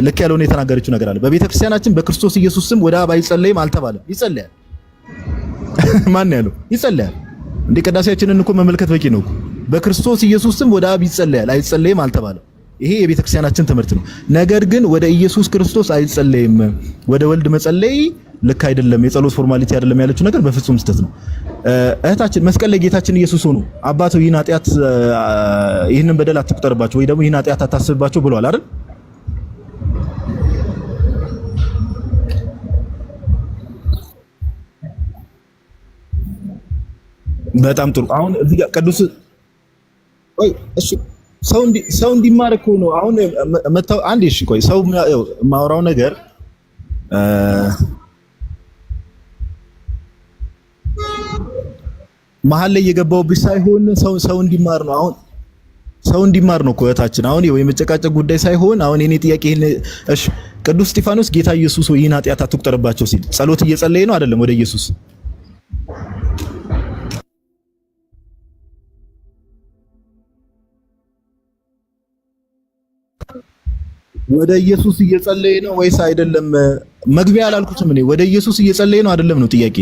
ልክ ያለውን የተናገረችው ነገር አለ። በቤተ ክርስቲያናችን በክርስቶስ ኢየሱስ ስም ወደ አብ አይጸለይም አልተባለም። ይጸለያል። ማን ያለው? ይጸለያል። እንደ ቅዳሴያችንን እኮ መመልከት በቂ ነው። በክርስቶስ ኢየሱስ ስም ወደ አብ ይጸለያል አይጸለይም አልተባለም። ይሄ የቤተ ክርስቲያናችን ትምህርት ነው። ነገር ግን ወደ ኢየሱስ ክርስቶስ አይጸለይም፣ ወደ ወልድ መጸለይ ልክ አይደለም፣ የጸሎት ፎርማሊቲ አይደለም ያለችው ነገር በፍጹም ስህተት ነው። እህታችን መስቀል ላይ ጌታችን ኢየሱስ ሆኖ አባቱ ይህን ኃጢአት ይህንን በደል አትቁጠርባቸው ወይ ደግሞ ይህን ኃጢአት አታስብባቸው ብሏል አይደል? በጣም ጥሩ። አሁን እዚህ ጋር ቅዱስ ወይ እሱ ሰው እንዲማር እኮ ነው። አሁን መታው አንዴ እሺ ቆይ ሰው ማውራው ነገር መሀል ላይ የገባውብሽ ሳይሆን ሰው እንዲማር ነው። አሁን ሰው እንዲማር ነው እኮ እህታችን። አሁን የመጨቃጨቅ ጉዳይ ሳይሆን አሁን የኔ ጥያቄ ይሄን እሺ ቅዱስ እስጢፋኖስ ጌታ ኢየሱስ ወይ ይህን ኃጢአት አትቁጠርባቸው ሲል ጸሎት እየጸለየ ነው አይደለም? ወደ ኢየሱስ ወደ ኢየሱስ እየጸለየ ነው ወይስ አይደለም? መግቢያ አላልኩትም እኔ። ወደ ኢየሱስ እየጸለየ ነው አይደለም ነው ጥያቄ።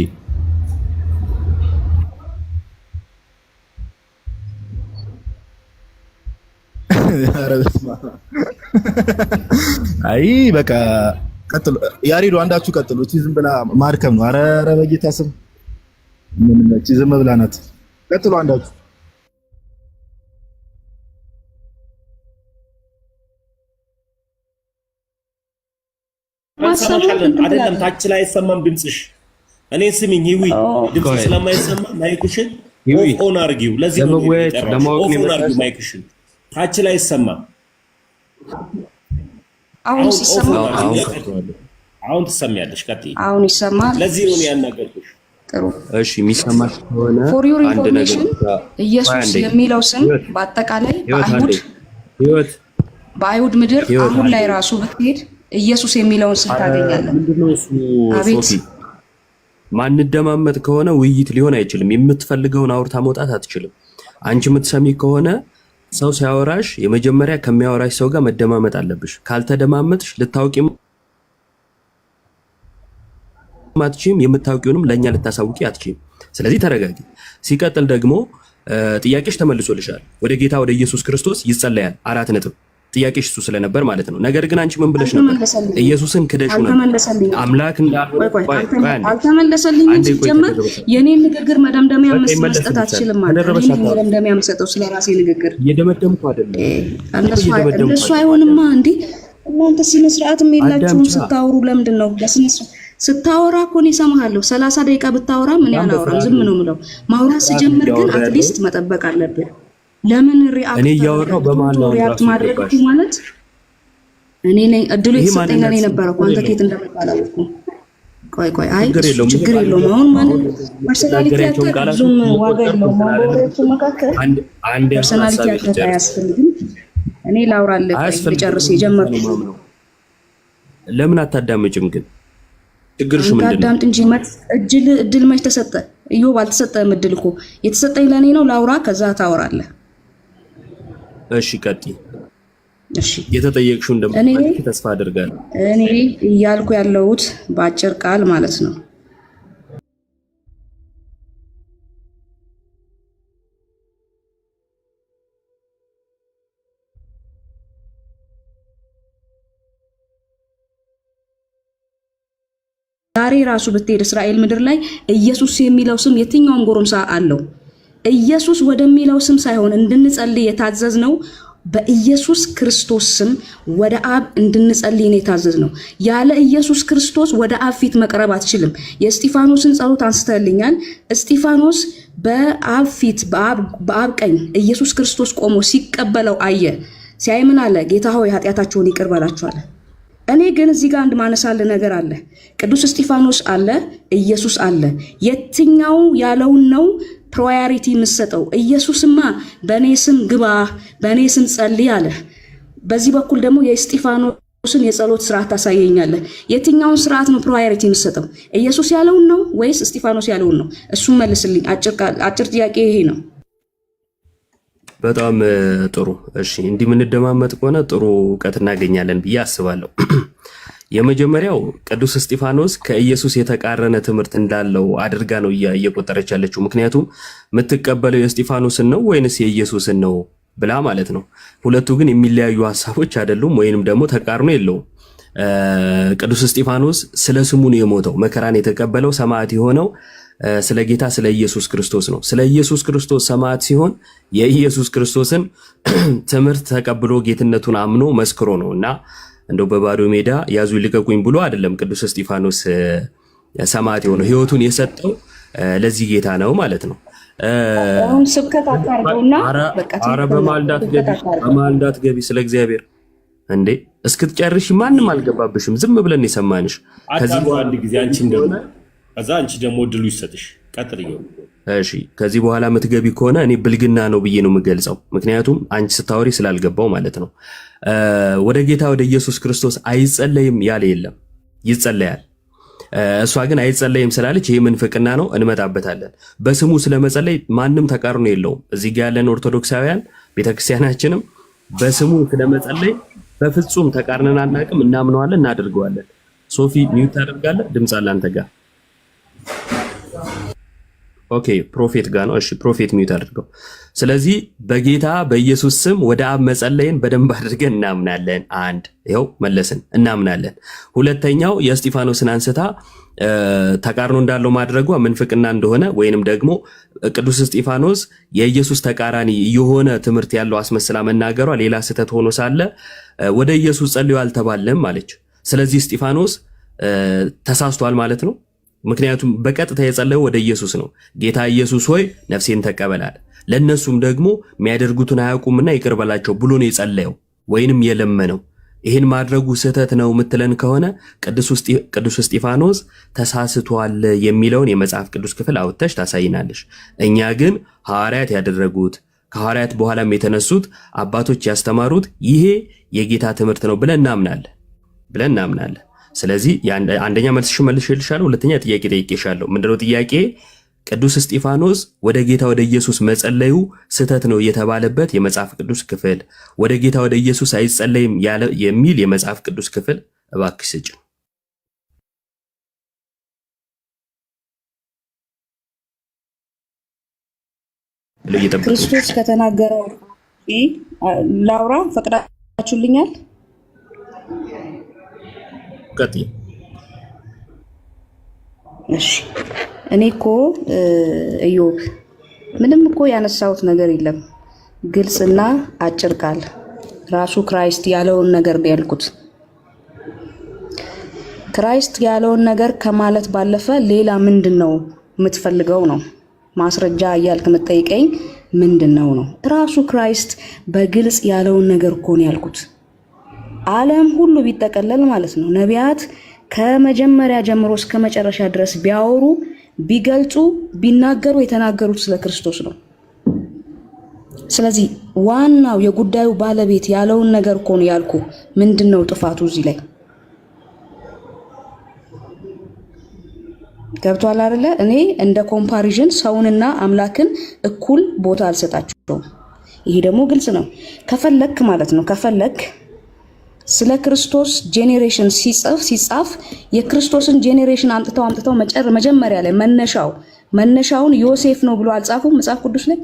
አይ በቃ ቀጥሉ። ያሬዶ አንዳችሁ ቀጥሉ። እቺ ዝም ብላ ማርከም ነው። ኧረ በጌታ ስም ምን እቺ ዝም ብላ ናት። ቀጥሉ አንዳችሁ። አይደለም ታች ላይ አይሰማም ድምጽሽ። እኔ ስሚኝ ይዊ ድምጽ ስለማይሰማ ማይክሽን ኦን አርጊው። ለዚህ ነው ኦን አርጊው ማይክሽን። ታች ላይ አይሰማም። አሁን ሲሰማ አሁን ትሰሚያለሽ። ቀጥይ። አሁን ይሰማል። ለዚህ ነው ያናገርኩሽ። ጥሩ እሺ። የሚሰማሽ ከሆነ ፎር ዩር ኢንፎርሜሽን ኢየሱስ የሚለው ስም በአጠቃላይ በአይሁድ ምድር አሁን ላይ ራሱ ብትሄድ ኢየሱስ የሚለውን ስም ታገኛለህ። ምንድነው እሱ? ሶፊ ማንደማመጥ ከሆነ ውይይት ሊሆን አይችልም። የምትፈልገውን አውርታ መውጣት አትችልም። አንቺ የምትሰሚ ከሆነ ሰው ሲያወራሽ የመጀመሪያ ከሚያወራሽ ሰው ጋር መደማመጥ አለብሽ። ካልተደማመጥሽ ልታውቂ አትችይም፣ የምታውቂውንም ለኛ ልታሳውቂ አትችይም። ስለዚህ ተረጋጊ። ሲቀጥል ደግሞ ጥያቄሽ ተመልሶልሻል። ወደ ጌታ ወደ ኢየሱስ ክርስቶስ ይጸለያል። 4 ነጥብ ጥያቄሽ እሱ ስለነበር ማለት ነው። ነገር ግን አንቺ ምን ብለሽ ነበር? ኢየሱስን ክደሽ ነበር አምላክ እንዳልሆነ። አልተመለሰልኝም። ሲጀመር የኔን ንግግር መደምደሚያ መስጠት አትችልም ማለት ነው። የኔን መደምደሚያ መስጠው ስለራሴ ንግግር እየደመደምኩ አይደለም። እንደሱ አይሆንማ እንዴ! እናንተ ስነ ስርዓትም የላችሁም ስታወሩ። ለምንድን ነው በስነ ስርዓት ስታወራ እኮ ነው እሰማሃለሁ። 30 ደቂቃ ብታወራ ምን ያላወራም፣ ዝም ነው የምለው። ማውራት ሲጀምር ግን አትሊስት መጠበቅ አለብን። ለምን እኔ እያወራሁ በመሀል ነው ሪአክት ማድረግ ማለት እኔ ነኝ እድሉ የተሰጠኝ ለኔ ነበር እኮ አንተ ከየት እንደመጣ አላውቅም። ቆይ አይ ችግር የለውም። አሁን ማለት ፐርሰናሊቲ ያጣዙም ዋጋ የለውም። ማውራቱ መካከል አንድ ፐርሰናሊቲ ያጣ አያስፈልግም። እኔ ላውራለሁ ልጨርስ የጀመርኩት። ለምን አታዳምጭም ግን? ችግርሽ ምንድን ነው? አዳምጥ እንጂ እድል መች ተሰጠ? ኢዮብ አልተሰጠህም እድል እኮ። የተሰጠኝ ለኔ ነው። ላውራ ከዛ ታወራለህ። እሺ ቀጥይ። እሺ የተጠየቅሽው እንደምትመልሺ ተስፋ አድርጋለሁ። እኔ እያልኩ ያለሁት በአጭር ቃል ማለት ነው ዛሬ ራሱ ብትሄድ እስራኤል ምድር ላይ ኢየሱስ የሚለው ስም የትኛውም ጎረምሳ አለው። ኢየሱስ ወደሚለው ስም ሳይሆን እንድንጸልይ የታዘዝነው በኢየሱስ ክርስቶስ ስም ወደ አብ እንድንጸልይ ነው የታዘዝነው። ያለ ኢየሱስ ክርስቶስ ወደ አብ ፊት መቅረብ አትችልም። የእስጢፋኖስን ጸሎት አንስተልኛል። እስጢፋኖስ በአብ ፊት በአብ ቀኝ ኢየሱስ ክርስቶስ ቆሞ ሲቀበለው አየ። ሲያይ ምን አለ? ጌታ ሆይ ኃጢአታቸውን ይቅር በላቸው አለ። እኔ ግን እዚህ ጋር አንድ ማነሳለ ነገር አለ። ቅዱስ እስጢፋኖስ አለ፣ ኢየሱስ አለ። የትኛው ያለውን ነው ፕራዮሪቲ የምሰጠው? ኢየሱስማ በኔ ስም ግባ፣ በኔ ስም ጸልይ አለ። በዚህ በኩል ደግሞ የእስጢፋኖስን የጸሎት ስርዓት ታሳየኛለህ። የትኛውን ስርዓት ነው ፕራዮሪቲ የምሰጠው? ኢየሱስ ያለውን ነው ወይስ እስጢፋኖስ ያለውን ነው? እሱን መልስልኝ። አጭር ጥያቄ ይሄ ነው። በጣም ጥሩ። እሺ እንዲህ የምንደማመጥ ከሆነ ጥሩ እውቀት እናገኛለን ብዬ አስባለሁ። የመጀመሪያው ቅዱስ እስጢፋኖስ ከኢየሱስ የተቃረነ ትምህርት እንዳለው አድርጋ ነው እየቆጠረች ያለችው። ምክንያቱም የምትቀበለው የእስጢፋኖስን ነው ወይንስ የኢየሱስን ነው ብላ ማለት ነው። ሁለቱ ግን የሚለያዩ ሀሳቦች አይደሉም፣ ወይንም ደግሞ ተቃርኖ የለውም። ቅዱስ እስጢፋኖስ ስለ ስሙ ነው የሞተው፣ መከራን የተቀበለው ሰማዕት የሆነው ስለ ጌታ ስለ ኢየሱስ ክርስቶስ ነው። ስለ ኢየሱስ ክርስቶስ ሰማዕት ሲሆን የኢየሱስ ክርስቶስን ትምህርት ተቀብሎ ጌትነቱን አምኖ መስክሮ ነው እና እንደው በባዶ ሜዳ ያዙ ይልቀቁኝ ብሎ አይደለም ቅዱስ እስጢፋኖስ ሰማዕት የሆነው። ሕይወቱን የሰጠው ለዚህ ጌታ ነው ማለት ነው። አሁን ስብከት አታርገውና በቃ በማልዳት ገቢ ስለ እግዚአብሔር እንዴ እስክትጨርሽ ማንም አልገባብሽም። ዝም ብለን የሰማንሽ ከዚህ በኋላ አንድ ጊዜ አንቺ እንደሆነ ከዛ አንቺ ደግሞ እድሉ ይሰጥሽ። ቀጥልየው። እሺ ከዚህ በኋላ የምትገቢ ከሆነ እኔ ብልግና ነው ብዬ ነው የምገልጸው። ምክንያቱም አንቺ ስታወሪ ስላልገባው ማለት ነው። ወደ ጌታ ወደ ኢየሱስ ክርስቶስ አይጸለይም ያለ የለም፣ ይጸለያል። እሷ ግን አይጸለይም ስላለች ይሄ ምንፍቅና ነው፣ እንመጣበታለን። በስሙ ስለመጸለይ ማንም ተቃርኖ የለውም። እዚህ ጋር ያለን ኦርቶዶክሳውያን ቤተክርስቲያናችንም በስሙ ስለመጸለይ በፍጹም ተቃርነን አናውቅም፣ እናምነዋለን፣ እናደርገዋለን። ሶፊ ሚውት ታደርጋለህ? ድምፅ አለ አንተ ጋር። ኦኬ ፕሮፌት ጋር ነው። እሺ ፕሮፌት ሚውት አድርገው። ስለዚህ በጌታ በኢየሱስ ስም ወደ አብ መጸለይን በደንብ አድርገን እናምናለን። አንድ ይኸው መለስን፣ እናምናለን። ሁለተኛው የእስጢፋኖስን አንስታ ተቃርኖ እንዳለው ማድረጓ ምንፍቅና እንደሆነ ወይንም ደግሞ ቅዱስ እስጢፋኖስ የኢየሱስ ተቃራኒ የሆነ ትምህርት ያለው አስመስላ መናገሯ ሌላ ስህተት ሆኖ ሳለ ወደ ኢየሱስ ጸልዩ አልተባለም ማለች። ስለዚህ እስጢፋኖስ ተሳስቷል ማለት ነው። ምክንያቱም በቀጥታ የጸለየው ወደ ኢየሱስ ነው። ጌታ ኢየሱስ ሆይ ነፍሴን ተቀበላል፣ ለነሱም ደግሞ የሚያደርጉትን አያውቁምና ይቅር በላቸው ብሎ ነው የጸለየው ወይንም የለመነው። ይህን ማድረጉ ስህተት ነው የምትለን ከሆነ ቅዱስ እስጢፋኖስ ተሳስቷል የሚለውን የመጽሐፍ ቅዱስ ክፍል አውጥተሽ ታሳይናለሽ። እኛ ግን ሐዋርያት ያደረጉት ከሐዋርያት በኋላም የተነሱት አባቶች ያስተማሩት ይሄ የጌታ ትምህርት ነው ብለን እናምናለን። ስለዚህ አንደኛ መልስሽ መልሼልሻለሁ። ሁለተኛ ጥያቄ ጠይቄሻለሁ። ምንድነው ጥያቄ? ቅዱስ እስጢፋኖስ ወደ ጌታ ወደ ኢየሱስ መጸለዩ ስህተት ነው የተባለበት የመጽሐፍ ቅዱስ ክፍል፣ ወደ ጌታ ወደ ኢየሱስ አይጸለይም የሚል የመጽሐፍ ቅዱስ ክፍል እባክሽ ስጭ። ብለው እየጠበቁ ክርስቶስ ከተናገረው ላውራ ፈቅዳችሁልኛል? ቀጥይ። እሺ እኔ እኮ ኢዮብ ምንም እኮ ያነሳሁት ነገር የለም። ግልጽና አጭር ቃል ራሱ ክራይስት ያለውን ነገር ነው ያልኩት። ክራይስት ያለውን ነገር ከማለት ባለፈ ሌላ ምንድነው የምትፈልገው ነው? ማስረጃ እያልክ የምትጠይቀኝ ምንድነው ነው? ራሱ ክራይስት በግልጽ ያለውን ነገር እኮ ነው ያልኩት። ዓለም ሁሉ ቢጠቀለል ማለት ነው ነቢያት ከመጀመሪያ ጀምሮ እስከ መጨረሻ ድረስ ቢያወሩ ቢገልጹ ቢናገሩ የተናገሩት ስለ ክርስቶስ ነው። ስለዚህ ዋናው የጉዳዩ ባለቤት ያለውን ነገር እኮ ነው ያልኩ። ምንድነው ጥፋቱ እዚህ ላይ? ገብቷል አይደለ? እኔ እንደ ኮምፓሪዥን ሰውንና አምላክን እኩል ቦታ አልሰጣቸውም። ይሄ ደግሞ ግልጽ ነው። ከፈለክ ማለት ነው ከፈለክ ስለ ክርስቶስ ጄኔሬሽን ሲጻፍ የክርስቶስን ጄኔሬሽን አምጥተው መጀመሪያ ላይ መነሻውን ዮሴፍ ነው ብሎ አልጻፉም? መጽሐፍ ቅዱስ ላይ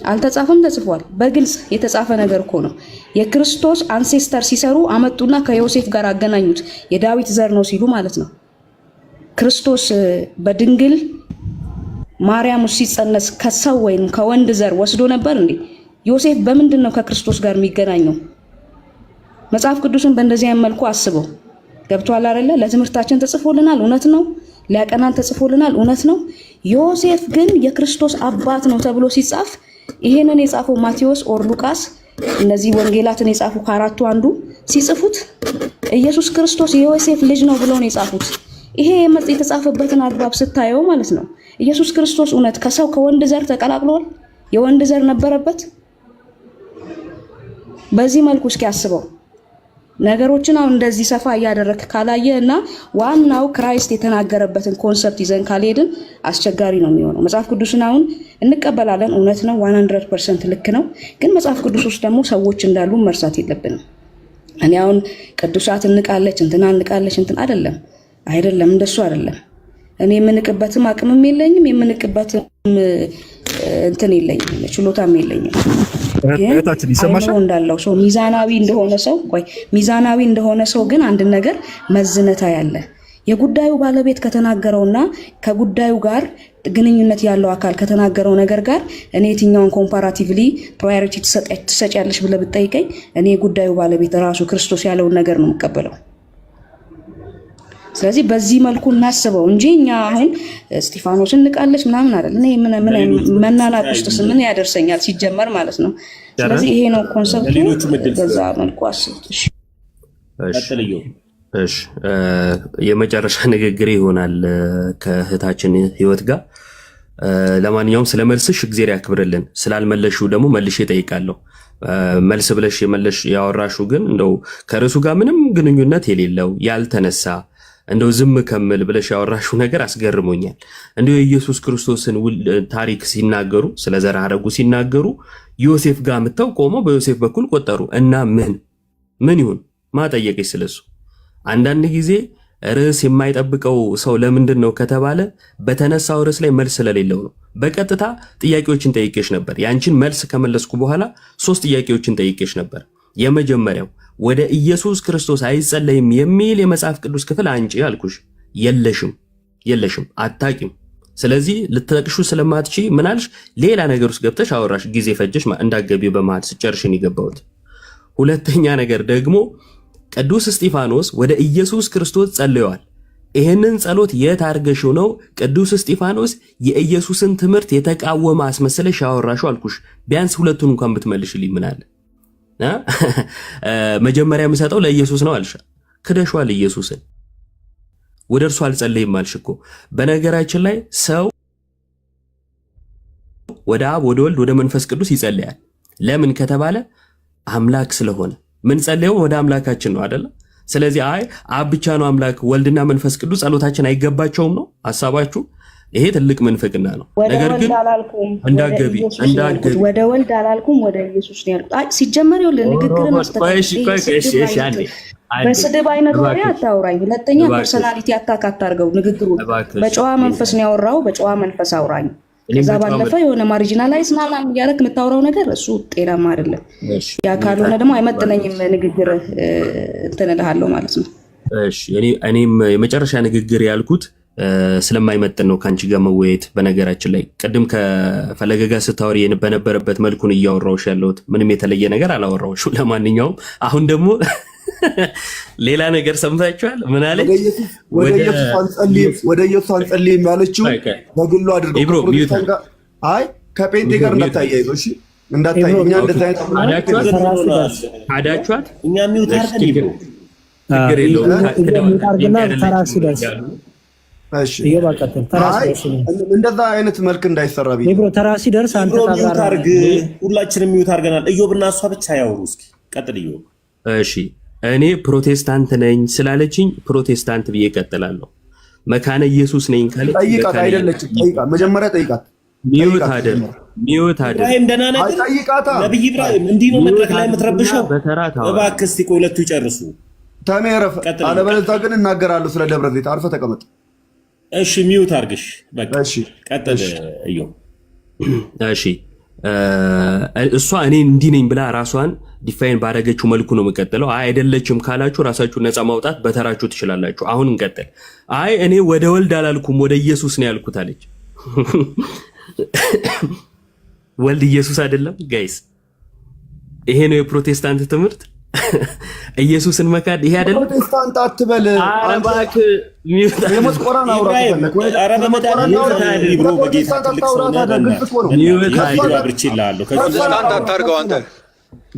አልተጻፈም? ተጽፏል። በግልጽ የተጻፈ ነገር እኮ ነው። የክርስቶስ አንሴስተር ሲሰሩ አመጡና ከዮሴፍ ጋር አገናኙት። የዳዊት ዘር ነው ሲሉ ማለት ነው። ክርስቶስ በድንግል ማርያም ውስጥ ሲጸነስ ከሰው ወይም ከወንድ ዘር ወስዶ ነበር እንዴ? ዮሴፍ በምንድን ነው ከክርስቶስ ጋር የሚገናኘው? መጽሐፍ ቅዱስን በእንደዚህ አይነት መልኩ አስበው። ገብቷል አይደለ? ለትምህርታችን ተጽፎልናል፣ እውነት ነው። ሊያቀናን ተጽፎልናል፣ እውነት ነው። ዮሴፍ ግን የክርስቶስ አባት ነው ተብሎ ሲጻፍ ይሄንን የጻፈው ማቴዎስ ኦር ሉቃስ፣ እነዚህ ወንጌላትን የጻፉ ከአራቱ አንዱ ሲጽፉት ኢየሱስ ክርስቶስ የዮሴፍ ልጅ ነው ብለው ነው የጻፉት። ይሄ የተጻፈበትን አግባብ ስታየው ማለት ነው ኢየሱስ ክርስቶስ እውነት ከሰው ከወንድ ዘር ተቀላቅሏል? የወንድ ዘር ነበረበት? በዚህ መልኩ እስኪ አስበው። ነገሮችን አሁን እንደዚህ ሰፋ እያደረክ ካላየ እና ዋናው ክራይስት የተናገረበትን ኮንሰፕት ይዘን ካልሄድን አስቸጋሪ ነው የሚሆነው። መጽሐፍ ቅዱስን አሁን እንቀበላለን፣ እውነት ነው፣ 100% ልክ ነው። ግን መጽሐፍ ቅዱስ ውስጥ ደግሞ ሰዎች እንዳሉ መርሳት የለብንም። እኔ አሁን ቅዱሳት እንቃለች እንትን አይደለም፣ እንደሱ አይደለም። እኔ የምንቅበትም አቅምም የለኝም፣ የምንቅበትም እንትን የለኝም፣ ችሎታም የለኝም። እህታችን ይሰማሻል እንዳለው ሰው ሚዛናዊ እንደሆነ ሰው ግን አንድ ነገር መዝነታ ያለ የጉዳዩ ባለቤት ከተናገረውና ከጉዳዩ ጋር ግንኙነት ያለው አካል ከተናገረው ነገር ጋር እኔ የትኛውን ኮምፓራቲቭሊ ፕራዮሪቲ ትሰጫለሽ ብለህ ብትጠይቀኝ እኔ የጉዳዩ ባለቤት ራሱ ክርስቶስ ያለውን ነገር ነው የምቀበለው። ስለዚህ በዚህ መልኩ እናስበው እንጂ እኛ አሁን እስጢፋኖስ እንቃለች ምናምን አይደል። እኔ ምን መናናቅ ውስጥስ ምን ያደርሰኛል ሲጀመር ማለት ነው። ስለዚህ ይሄ ነው ኮንሰፕቱ። በዛ መልኩ አስቡት። እሺ የመጨረሻ ንግግር ይሆናል ከእህታችን ህይወት ጋር። ለማንኛውም ስለመልስሽ እግዚአብሔር ያክብርልን። ስላልመለሽው ደግሞ መልሼ እጠይቃለሁ። መልስ ብለሽ ያወራሽው ግን እንደው ከርዕሱ ጋር ምንም ግንኙነት የሌለው ያልተነሳ እንደው ዝም ከምል ብለሽ ያወራሽው ነገር አስገርሞኛል። እንደው የኢየሱስ ክርስቶስን ታሪክ ሲናገሩ ስለ ዘር ሐረጉ ሲናገሩ ዮሴፍ ጋር መተው ቆመው በዮሴፍ በኩል ቆጠሩ እና ምን ይሁን ማጠየቅሽ ስለሱ። አንዳንድ ጊዜ ርዕስ የማይጠብቀው ሰው ለምንድን ነው ከተባለ በተነሳው ርዕስ ላይ መልስ ስለሌለው ነው። በቀጥታ ጥያቄዎችን ጠይቄሽ ነበር። ያንቺን መልስ ከመለስኩ በኋላ 3 ጥያቄዎችን ጠይቄሽ ነበር። የመጀመሪያው ወደ ኢየሱስ ክርስቶስ አይጸለይም የሚል የመጽሐፍ ቅዱስ ክፍል አንጪ አልኩሽ። የለሽም፣ አታቂም። ስለዚህ ልትጠቅሹ ስለማትቺ ምናልሽ ሌላ ነገር ውስጥ ገብተሽ አወራሽ። ጊዜ ፈጀሽ እንዳገቢ በመሃል ስጨርሽን ይገባውት። ሁለተኛ ነገር ደግሞ ቅዱስ እስጢፋኖስ ወደ ኢየሱስ ክርስቶስ ጸልየዋል። ይሄንን ጸሎት የት አድርገሽው ነው ቅዱስ እስጢፋኖስ የኢየሱስን ትምህርት የተቃወመ አስመስለሽ ያወራሽው አልኩሽ። ቢያንስ ሁለቱን እንኳን ብትመልሽልኝ ምን አለ? መጀመሪያ የምሰጠው ለኢየሱስ ነው አልሽ። ክደሽዋል ኢየሱስን። ወደ እርሱ አልጸለይም አልሽ እኮ። በነገራችን ላይ ሰው ወደ አብ ወደ ወልድ ወደ መንፈስ ቅዱስ ይጸልያል። ለምን ከተባለ አምላክ ስለሆነ። ምን ጸልየው ወደ አምላካችን ነው አይደል? ስለዚህ አብ ብቻ ነው አምላክ፣ ወልድና መንፈስ ቅዱስ ጸሎታችን አይገባቸውም ነው ሐሳባችሁ? ይሄ ትልቅ ምንፍቅና ነው። ነገር ግን እንዳገቢ ወደ ወልድ አላልኩም፣ ወደ ኢየሱስ ነው ያልኩት። ሲጀመር ይኸውልህ ንግግርን አስተካክል። በስድብ አይነት ወሬ አታውራኝ። ሁለተኛ ፐርሰናሊቲ አታክ አታርገው። ንግግሩ በጨዋ መንፈስ ነው ያወራው፣ በጨዋ መንፈስ አውራኝ። ከዛ ባለፈ የሆነ ማርጂናላይዝ ምናምን እያደረክ የምታወራው ነገር እሱ ጤናማ አይደለም። ያ ካልሆነ ደግሞ አይመጥነኝም ንግግር እንትን እልሃለሁ ማለት ነው። እሺ እኔም የመጨረሻ ንግግር ያልኩት ስለማይመጥን ነው ከአንቺ ጋር መወያየት። በነገራችን ላይ ቅድም ከፈለገ ጋር ስታወሪ በነበረበት መልኩን እያወራሁሽ ያለሁት ምንም የተለየ ነገር አላወራሁሽም። ለማንኛውም አሁን ደግሞ ሌላ ነገር ሰምታችኋል። ምን አለ? ወደ ኢየሱስ አንጸልይም ያለችው በግሉ አድርገው አይ ከጴንጤ ጋር እንዳታያይዘው። እሺ እንዳታያይ እኛ እንደዛ አዳችኋት እኛ ሚውታር ነው ችግር የለውም። እንደዛ አይነት መልክ እንዳይሰራ ቢሆን ብሮ ተራ ሲደርስ አንተ ታርግ። ሁላችንም ሚውት አድርገናል። እዮብና እሷ ብቻ ያወሩ። እስኪ ቀጥል እዮብ። እሺ እኔ ፕሮቴስታንት ነኝ ስላለችኝ ፕሮቴስታንት ብዬ እቀጥላለሁ። መካነ ኢየሱስ ነኝ ካለች ጠይቃት። አይደለችም ጠይቃት፣ መጀመሪያ ጠይቃት። ሚውት አደር ኢብራሂም ደህና ነህ? ጠይቃታ። ነብይ ኢብራሂም እንዲህ ነው መድረክ ላይ የምትረብሸው? እባክህ እስቲ ቆይ ሁለቱ ይጨርሱ። ተሜረፍ አለበለዚያ ግን እናገራለሁ ስለ ደብረ ዘይት። አርፈህ ተቀመጥ። እሺ ሚውት አድርግሽ። በቃ እሺ ቀጥል እዮብ። እሺ እሷ እኔ እንዲህ ነኝ ብላ ራሷን ዲፋይን ባደረገችው መልኩ ነው የምቀጥለው። አይ አይደለችም ካላችሁ ራሳችሁ ነፃ ማውጣት በተራችሁ ትችላላችሁ። አሁን እንቀጥል። አይ እኔ ወደ ወልድ አላልኩም ወደ ኢየሱስ ነው ያልኩት አለች። ወልድ ኢየሱስ አይደለም ጋይስ? ይሄ ነው የፕሮቴስታንት ትምህርት? ኢየሱስን መካድ ይሄ አይደለም? ፕሮቴስታንት አትበል። አረባክ የመስቆራን አውራ ተፈለክ አረ በመዳን ይብሮ በጌታ ተልክሰውና አብርችልሃለሁ። ፕሮቴስታንት አታርገው አንተ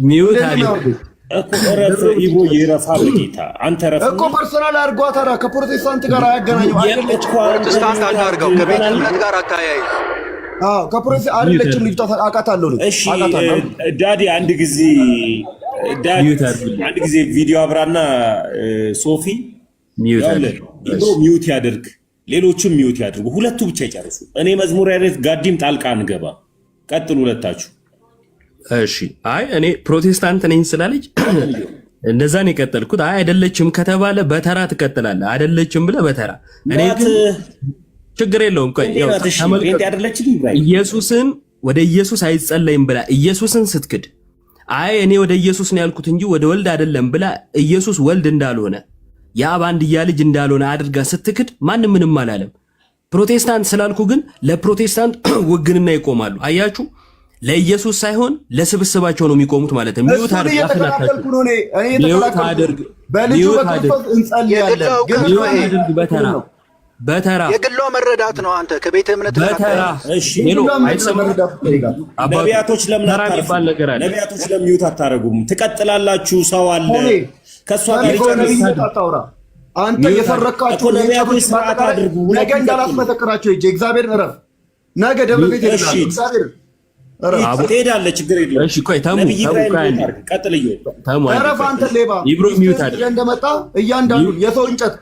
ሚውት አለ እኮ ረፍ ይብሮ ይረፋ በጌታ አንተ ረፍ እኮ ፐርሰናል አድርጓ። ታዲያ ከፕሮቴስታንት ጋር አያገናኙ አይደለች። ፕሮቴስታንት አታርገው ከቤተ እምነት ጋር አታያይ። ከፕሮቴስታንት አይደለችም ልጅቷ። አውቃታለሁ። እሺ ዳዲ አንድ ጊዜ ቪዲዮ አብራና ሶፊ ሚውት ያደርግ፣ ሌሎችም ሚውት ያደርጉ። ሁለቱ ብቻ ይጨርሱ። እኔ መዝሙር ያለት ጋዲም ጣልቃ አንገባ። ቀጥሉ ሁለታችሁ። እሺ አይ እኔ ፕሮቴስታንት ነኝ ስላለች እንደዛ ነው የቀጠልኩት። አይ አይደለችም ከተባለ በተራ ትቀጥላለህ። አይደለችም ብለህ በተራ እኔ ግን ችግር የለውም። ቆይ ኢየሱስን ወደ ኢየሱስ አይጸለይም ብላ ኢየሱስን ስትክድ አይ እኔ ወደ ኢየሱስ ነው ያልኩት እንጂ ወደ ወልድ አይደለም ብላ ኢየሱስ ወልድ እንዳልሆነ የአብ አንድያ ልጅ እንዳልሆነ አድርጋ ስትክድ ማንም ምንም አላለም። ፕሮቴስታንት ስላልኩ ግን ለፕሮቴስታንት ውግንና ይቆማሉ። አያችሁ፣ ለኢየሱስ ሳይሆን ለስብስባቸው ነው የሚቆሙት ማለት ነው። ሚውት አድርግ በተራ የግሏ መረዳት ነው። አንተ ከቤተ እምነት በተራ እሺ ሄሎ ነቢያቶች ለምን ነቢያቶች ለምን ሚውት አታረጉም? ትቀጥላላችሁ። ሰው አለ ከሷ ጋር ይጨርሳታውራ። አንተ የፈረካችሁ ነቢያቶች ስርዓት አድርጉ። ነገ እንዳላስመሰክራችሁ እጄ እግዚአብሔር እረፍ። ነገ ደብረ ቤት ይላል እግዚአብሔር እረፍ። ትሄዳለህ፣ ችግር የለውም። እሺ ቆይ ተሙ ቀጥልዩ። እረፍ አንተ ሌባ። ይብሮ ሚውት አድርግ። እንደመጣ እያንዳንዱ የሰው እንጨት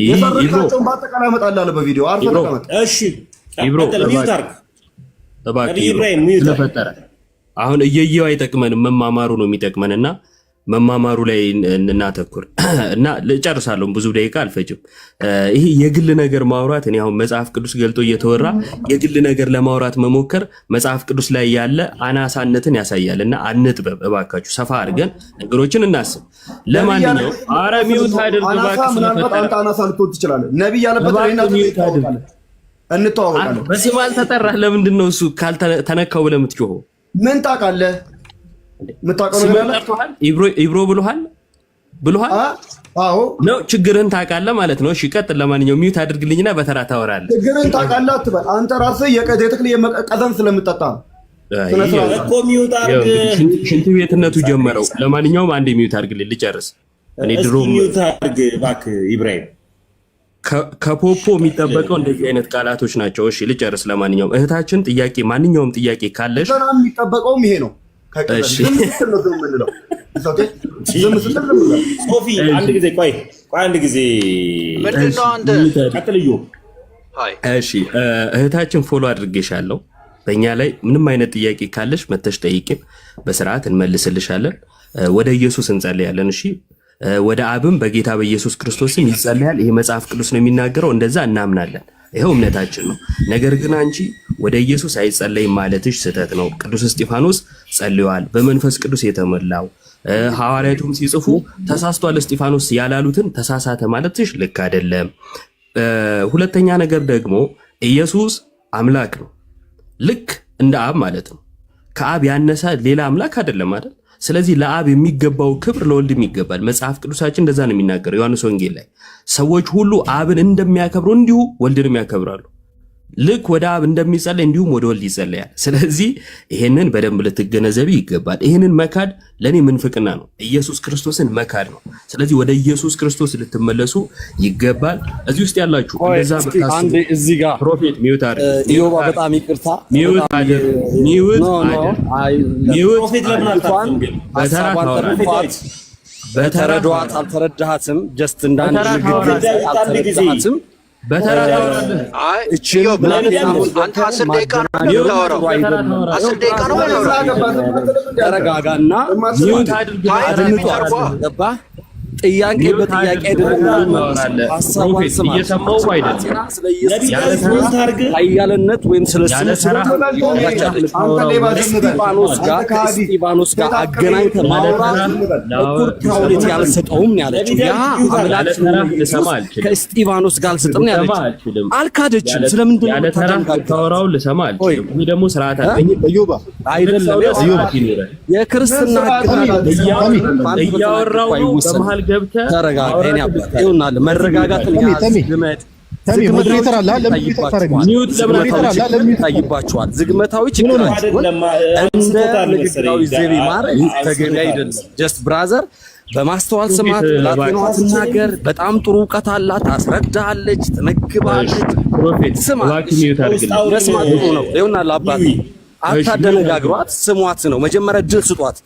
የፈረካቸውን በአጠቃላይ አመጣልሃለሁ በቪዲዮ። አርፈህ ተቀመጥ። እሺ ይብሮ ሚውት አድርግ ተፈጠረ። አሁን እየየው አይጠቅመንም፣ መማማሩ ነው የሚጠቅመንና መማማሩ ላይ እናተኩር እና ልጨርሳለሁ። ብዙ ደቂቃ አልፈጅም። ይሄ የግል ነገር ማውራት እኔ አሁን መጽሐፍ ቅዱስ ገልጦ እየተወራ የግል ነገር ለማውራት መሞከር መጽሐፍ ቅዱስ ላይ ያለ አናሳነትን ያሳያል። እና አንጥበብ እባካችሁ፣ ሰፋ አድርገን ነገሮችን እናስብ። ለማንኛውም አረ ሚውት አድርግ እባክህ። ስለፈጠረ አናሳ ልትወድ ትችላለህ። ነብይ ያለበት እንተዋወቃለን። በስም አልተጠራህ። ለምንድን ነው እሱ ካልተነካው ብለህ የምትጮኸው? ምን ታውቃለህ? ኢብሮ ብሎሃል? አዎ ነው። ችግርህን ታውቃለህ ማለት ነው። እሺ ቀጥል። ለማንኛውም ሚውት አድርግልኝና በተራ ታወራለህ። ችግርህን ታውቃለህ አትበል። አንተ ራስህ የተክል ቀዘን ስለምጠጣ ነው እኮ ሚውት አድርግ። ሽንት ቤትነቱ ጀመረው። ለማንኛውም አንዴ ሚውት አድርግልኝ ልጨርስ። እኔ ድሮ ሚውት አድርግ እባክህ ኢብራሂም። ከፖፖ የሚጠበቀው እንደዚህ አይነት ቃላቶች ናቸው። እሺ ልጨርስ። ለማንኛውም እህታችን ጥያቄ፣ ማንኛውም ጥያቄ ካለሽ የሚጠበቀውም ይሄ ነው። ሶፊ አንድ ጊዜ ቆይ አንድ ጊዜ ምንድነው አንተ ቀጥልዩ። እሺ እህታችን ፎሎ አድርጌሻለሁ። በእኛ ላይ ምንም አይነት ጥያቄ ካለሽ መተሽ ጠይቂን፣ በስርዓት እንመልስልሻለን። ወደ ኢየሱስ እንጸልያለን። እሺ ወደ አብም በጌታ በኢየሱስ ክርስቶስም ይጸልያል። ይሄ መጽሐፍ ቅዱስ ነው የሚናገረው። እንደዛ እናምናለን። ይሄው እምነታችን ነው። ነገር ግን አንቺ ወደ ኢየሱስ አይጸለይም ማለትሽ ስህተት ነው። ቅዱስ እስጢፋኖስ ጸልዮአል፣ በመንፈስ ቅዱስ የተሞላው ሐዋርያቱም ሲጽፉ ተሳስቷል እስጢፋኖስ ያላሉትን ተሳሳተ ማለትሽ ልክ አይደለም። ሁለተኛ ነገር ደግሞ ኢየሱስ አምላክ ነው፣ ልክ እንደ አብ ማለት ነው። ከአብ ያነሰ ሌላ አምላክ አይደለም አይደል? ስለዚህ ለአብ የሚገባው ክብር ለወልድም ይገባል። መጽሐፍ ቅዱሳችን እንደዛ ነው የሚናገረው። ዮሐንስ ወንጌል ላይ ሰዎች ሁሉ አብን እንደሚያከብሩ እንዲሁ ወልድንም ያከብራሉ። ልክ ወደ አብ እንደሚጸለይ እንዲሁም ወደ ወልድ ይጸለያል። ስለዚህ ይሄንን በደንብ ልትገነዘቢ ይገባል። ይሄንን መካድ ለኔ ምንፍቅና ነው፣ ኢየሱስ ክርስቶስን መካድ ነው። ስለዚህ ወደ ኢየሱስ ክርስቶስ ልትመለሱ ይገባል። እዚህ ውስጥ ያላችሁ እንደዛ አንዴ እዚህ ጋር ፕሮፌት ሚውት አይደል? ኢዮባ በጣም ይቅርታ፣ ሚውት አይደል? ሚውት ሚውት ፕሮፌት ለምን አታውቅም? በተረዷት አልተረዳሃትም። ጀስት እንዳንድ ንግግር አልተረዳሃትም። አይ አንተ 10 ደቂቃ ነው የምታወራው። 10 ደቂቃ ነው የምታወራው። ተረጋጋና ሚውት አድርገህ ጥያቄ በጥያቄ አይደለም። ሐሳቡን ስማ። እየሰማው አይደለም። ኃያልነት ወይም ስለስለስ እስጢፋኖስ ጋር አገናኝተህ ማውራት እኩል ታውለት ያልሰጠውም ነው ያለችው። ያ አምላክ ከእስጢፋኖስ ጋር አልሰጠም ነው ያለችው። አልካደችም። ስለምንድን ነው ታወራው? ልሰማ አልችልም። ይሄ ደግሞ ስርዓት አለኝ። አይደለም የክርስትና እያወራው ነው በመሃል ገብተህ ተረጋጋ። እኔ አባት ይሁንናል። መረጋጋትን ሞዴሬተር አለ ይታይባቸዋል። ዝግመታዊ ችግራቸው እንደ ንግግራዊ ዘይቤ ማድረግ ተገቢ አይደለም። ጀስት ብራዘር በማስተዋል ስማት። ላቲኖ ትናገር። በጣም ጥሩ እውቀት አላት፣ ታስረዳለች፣ ትመግባለች። ስማ መስማት ጥሩ ነው። ይሁንናል አባት አታደነጋግሯት፣ ስሟት ነው መጀመሪያ ድል ስጧት።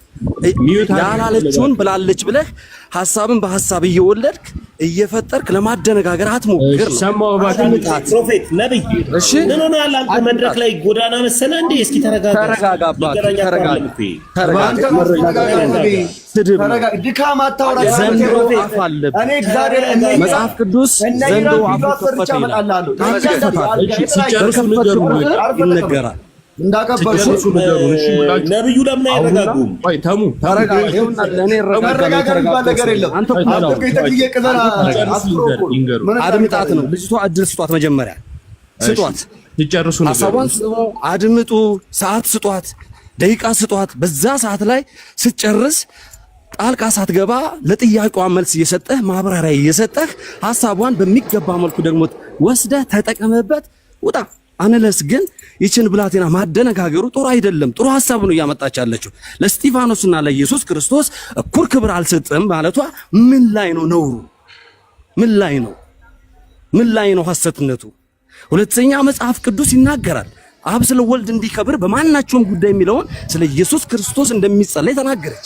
ያላለችውን ብላለች ብለህ ሐሳብን በሐሳብ እየወለድክ እየፈጠርክ ለማደነጋገር አትሞክር ነው። ሰማው ባታምጣት ፕሮፌት ነብይ እሺ ምን ሆነ ያለ አንተ መድረክ ላይ ጎዳና መሰለ እንዴ? እስኪ ተረጋጋ። ድካም አታውራ። ዘንድሮ አፍ አለብህ። እኔ እግዚአብሔር መጽሐፍ ቅዱስ ዘንድሮ አፍ ከፈተ ይላል። ሲጨርስ ይነገራል። እንዳቀበለ ነብዩ ለምን አይረጋጉም? ወይ ተሙ ተረጋጋ። ለኔ መረጋጋት ባለ ነገር የለም። አንተ ከይተየቀዘና አድምጣት ነው። ልጅቷ እድል ስጧት፣ መጀመሪያ ስጧት፣ ሲጨርሱ ነው። ሐሳቧን አድምጡ፣ ሰዓት ስጧት፣ ደቂቃ ስጧት። በዛ ሰዓት ላይ ስትጨርስ ጣልቃ ሳትገባ ለጥያቄዋ መልስ እየሰጠህ ማብራሪያ እየሰጠህ ሐሳቧን በሚገባ መልኩ ደግሞ ወስደህ ተጠቀመበት፣ ውጣ አንለስ። ግን ይችን ብላቴና ማደነጋገሩ ጥሩ አይደለም። ጥሩ ሐሳብ ነው እያመጣች ያለችው። ለእስጢፋኖስና ለኢየሱስ ክርስቶስ እኩል ክብር አልሰጥም ማለቷ ምን ላይ ነው ነውሩ? ምን ላይ ነው? ምን ላይ ነው ሐሰትነቱ? ሁለተኛ መጽሐፍ ቅዱስ ይናገራል። አብ ስለ ወልድ እንዲከብር በማናቸውም ጉዳይ የሚለውን ስለ ኢየሱስ ክርስቶስ እንደሚጸለይ ተናገረች።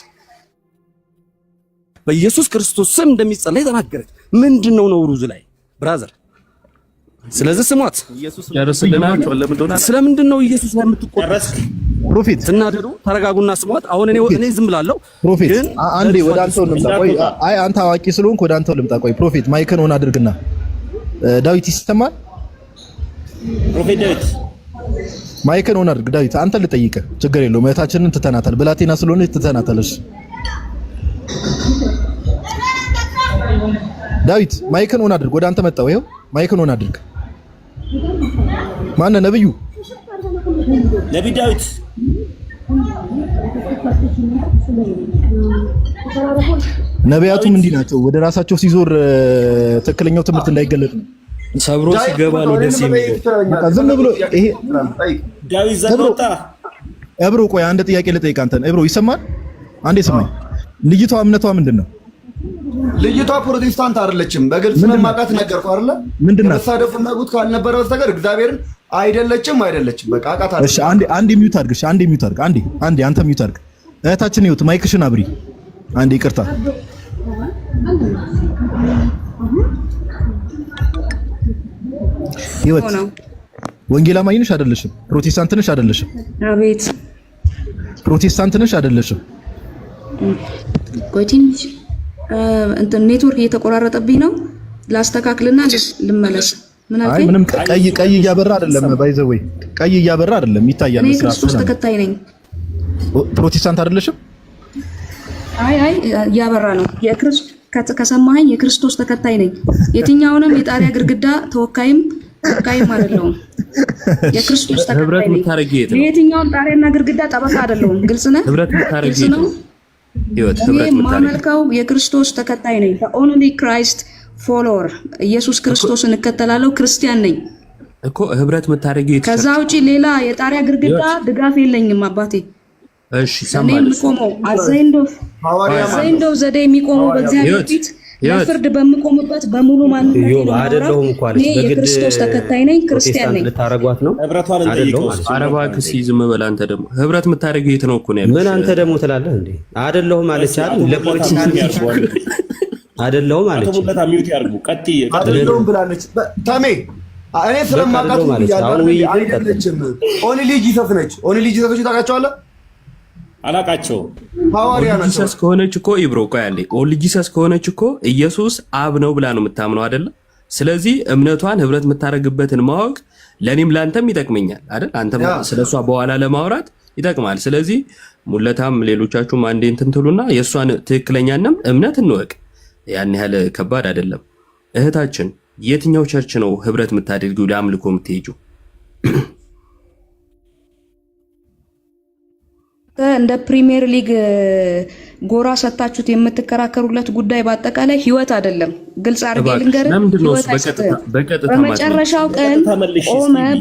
በኢየሱስ ክርስቶስ ስም እንደሚጸለይ ተናገረች። ምንድነው ነውሩ ላይ ብራዘር? ስለዚህ ስሟት። ስለምንድን ነው ኢየሱስ ላይ የምትቆረስ? ፕሮፌት ትናደዱ፣ ተረጋጉና ስሟት። አሁን እኔ ዝም ብላለሁ። ፕሮፌት አንዴ ወደ አንተው ልምጣ። ቆይ አይ አንተ አዋቂ ስለሆንክ ወደ አንተው ልምጣ። ቆይ ፕሮፌት ማይክን ሆነ አድርግና ዳዊት ይሰማል? ፕሮፌት ዳዊት ማይክን ሆነ አድርግ። ዳዊት አንተ ልጠይቅህ፣ ችግር የለውም። እህታችንን ትተናታል፣ ብላቴና ስለሆነች ትተናታለሽ። ዳዊት ማይክን ሆነ አድርግ። ወደ አንተ መጣው። ይኸው ማይክን ሆነ አድርግ። ማነው ነብዩ? ነብይ ዳዊት ነቢያቱም እንዲህ ናቸው። ወደ ራሳቸው ሲዞር ትክክለኛው ትምህርት እንዳይገለጥ ነው። ሰብሮ ሲገባ ነው ደስ የሚለው። በቃ ዝም ብሎ ይሄ ዳዊት ዘንዶታ እብሮ። ቆይ አንድ ጥያቄ ልጠይቅ አንተን። እብሮ ይሰማል? አንዴ ስማኝ። ልጅቷ እምነቷ ምንድን ነው? ልጅቷ ፕሮቴስታንት አይደለችም። በግልጽ ለማቃት ነገርኩህ አይደለ? ምንድነው? ተሳደፉ ነጉት ካልነበረ በስተቀር እግዚአብሔርን አይደለችም። በቃ አቃታ። እሺ አንዴ ሚውት አድርግ። እሺ አንዴ ሚውት አድርግ። አንዴ አንተ ሚውት አድርግ። እህታችን ይሁት ማይክሽን አብሪ። አንዴ ይቅርታ። ይወት ወንጌል አማኝ ነሽ አይደለሽም? ፕሮቴስታንት ነሽ አይደለሽም? አቤት። ፕሮቴስታንት ነሽ አይደለሽም? እንትን ኔትወርክ እየተቆራረጠብኝ ነው። ላስተካክልና ልመለስ። አይ ምንም ቀይ እያበራ አይደለም ባይዘወይ ቀይ እያበራ አይደለም ይታያል። እኔ ክርስቶስ ተከታይ ነኝ። ፕሮቴስታንት አይደለሽም? አይ እያበራ ነው። ከሰማኸኝ የክርስቶስ ተከታይ ነኝ። የትኛውንም የጣሪያ ግድግዳ ተወካይም አይደለሁም። የክርስቶስ ተከታይ ነኝ። የትኛውን ጣሪያና ግድግዳ ጠበቃ አይደለሁም። ግልጽ ነው። ግልጽ ነው። የማመልከው የክርስቶስ ተከታይ ነኝ። only Christ follower ኢየሱስ ክርስቶስን እከተላለሁ። ክርስቲያን ነኝ እኮ ህብረት የምታረጊው ከዛ ውጪ ሌላ የጣሪያ ግድግዳ ድጋፍ የለኝም አባቴ። እሺ ሰማል የሚቆመው አዘይንዶ ዘዴ የሚቆመው በእግዚአብሔር ፊት ለፍርድ በምቆምበት በሙሉ ማንነት ነው አይደለሁም እኮ አለች። የክርስቶስ ተከታይ ነኝ፣ ክርስቲያን ነኝ። ልታረጓት ነው ህብረቷን እንጠይቀው። አረባክ ሲዝም በል አንተ ደግሞ ህብረት የምታረጊው የት ነው እኮ ነው ያለው። ምን አንተ ደግሞ ትላለህ እንዴ? አይደለሁም አለች አይደል? ለፖለቲካ አይደለሁም አለች። አቶ ሚውት ያርጉ ቀጥይ። አይደለሁም ብላለች። ተሜ እኔ ስለማውቃት አይደለችም። ኦንሊ ጂሰስ ነች። ኦንሊ ጂሰስ ታውቃቸዋለህ? አላቃቸው ሐዋርያ ናቸው። ጂሰስ ከሆነች እኮ ኢብሮ ቆይ አንዴ ኦንሊ ጂሰስ ከሆነች እኮ ኢየሱስ አብ ነው ብላ ነው የምታምነው አይደል? ስለዚህ እምነቷን ህብረት የምታረግበትን ማወቅ ለኔም ላንተም ይጠቅመኛል አይደል? አንተም ስለሷ በኋላ ለማውራት ይጠቅማል። ስለዚህ ሙለታም ሌሎቻችሁም አንዴ እንትን ትሉና የሷን ትክክለኛንም እምነት እንወቅ። ያን ያህል ከባድ አይደለም። እህታችን የትኛው ቸርች ነው ህብረት የምታደርጊው ለአምልኮ የምትሄጂው? እንደ ፕሪሚየር ሊግ ጎራ ሰጣችሁት የምትከራከሩለት ጉዳይ በአጠቃላይ ህይወት አይደለም። ግልጽ አድርጌ ልንገርህ፣ ህይወት አይሰጥህም።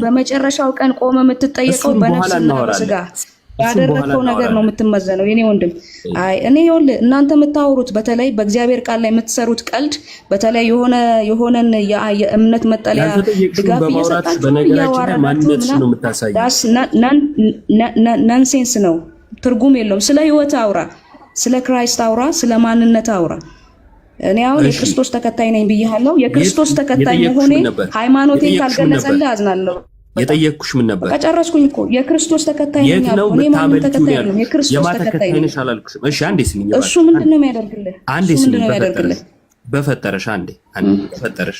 በመጨረሻው ቀን ቆመ የምትጠየቀው በነፍስና በስጋ ያደረከው ነገር ነው የምትመዘነው። የኔ ወንድም አይ እኔ ይኸውልህ እናንተ የምታወሩት በተለይ በእግዚአብሔር ቃል ላይ የምትሰሩት ቀልድ በተለይ የሆነን የእምነት መጠለያ ድጋፍ እየሰጣችሁ ናንሴንስ ነው፣ ትርጉም የለውም። ስለ ህይወት አውራ፣ ስለ ክራይስት አውራ፣ ስለ ማንነት አውራ። እኔ አሁን የክርስቶስ ተከታይ ነኝ ብያለሁ። የክርስቶስ ተከታይ መሆኔ ሃይማኖቴን ካልገለጸልህ አዝናለሁ። የጠየቅኩሽ ምን ነበር? ከጨረስኩኝ እኮ የክርስቶስ ተከታይ ነኝ አልኩ። እኔ ማንን ተከታይ ነኝ? የክርስቶስ ተከታይ ነኝ አላልኩሽም? እሺ አንዴ ስሚኝ። እሱ ምንድነው የሚያደርግልህ? አንዴ ስሚኝ። በፈጠረሽ አንዴ በፈጠረሽ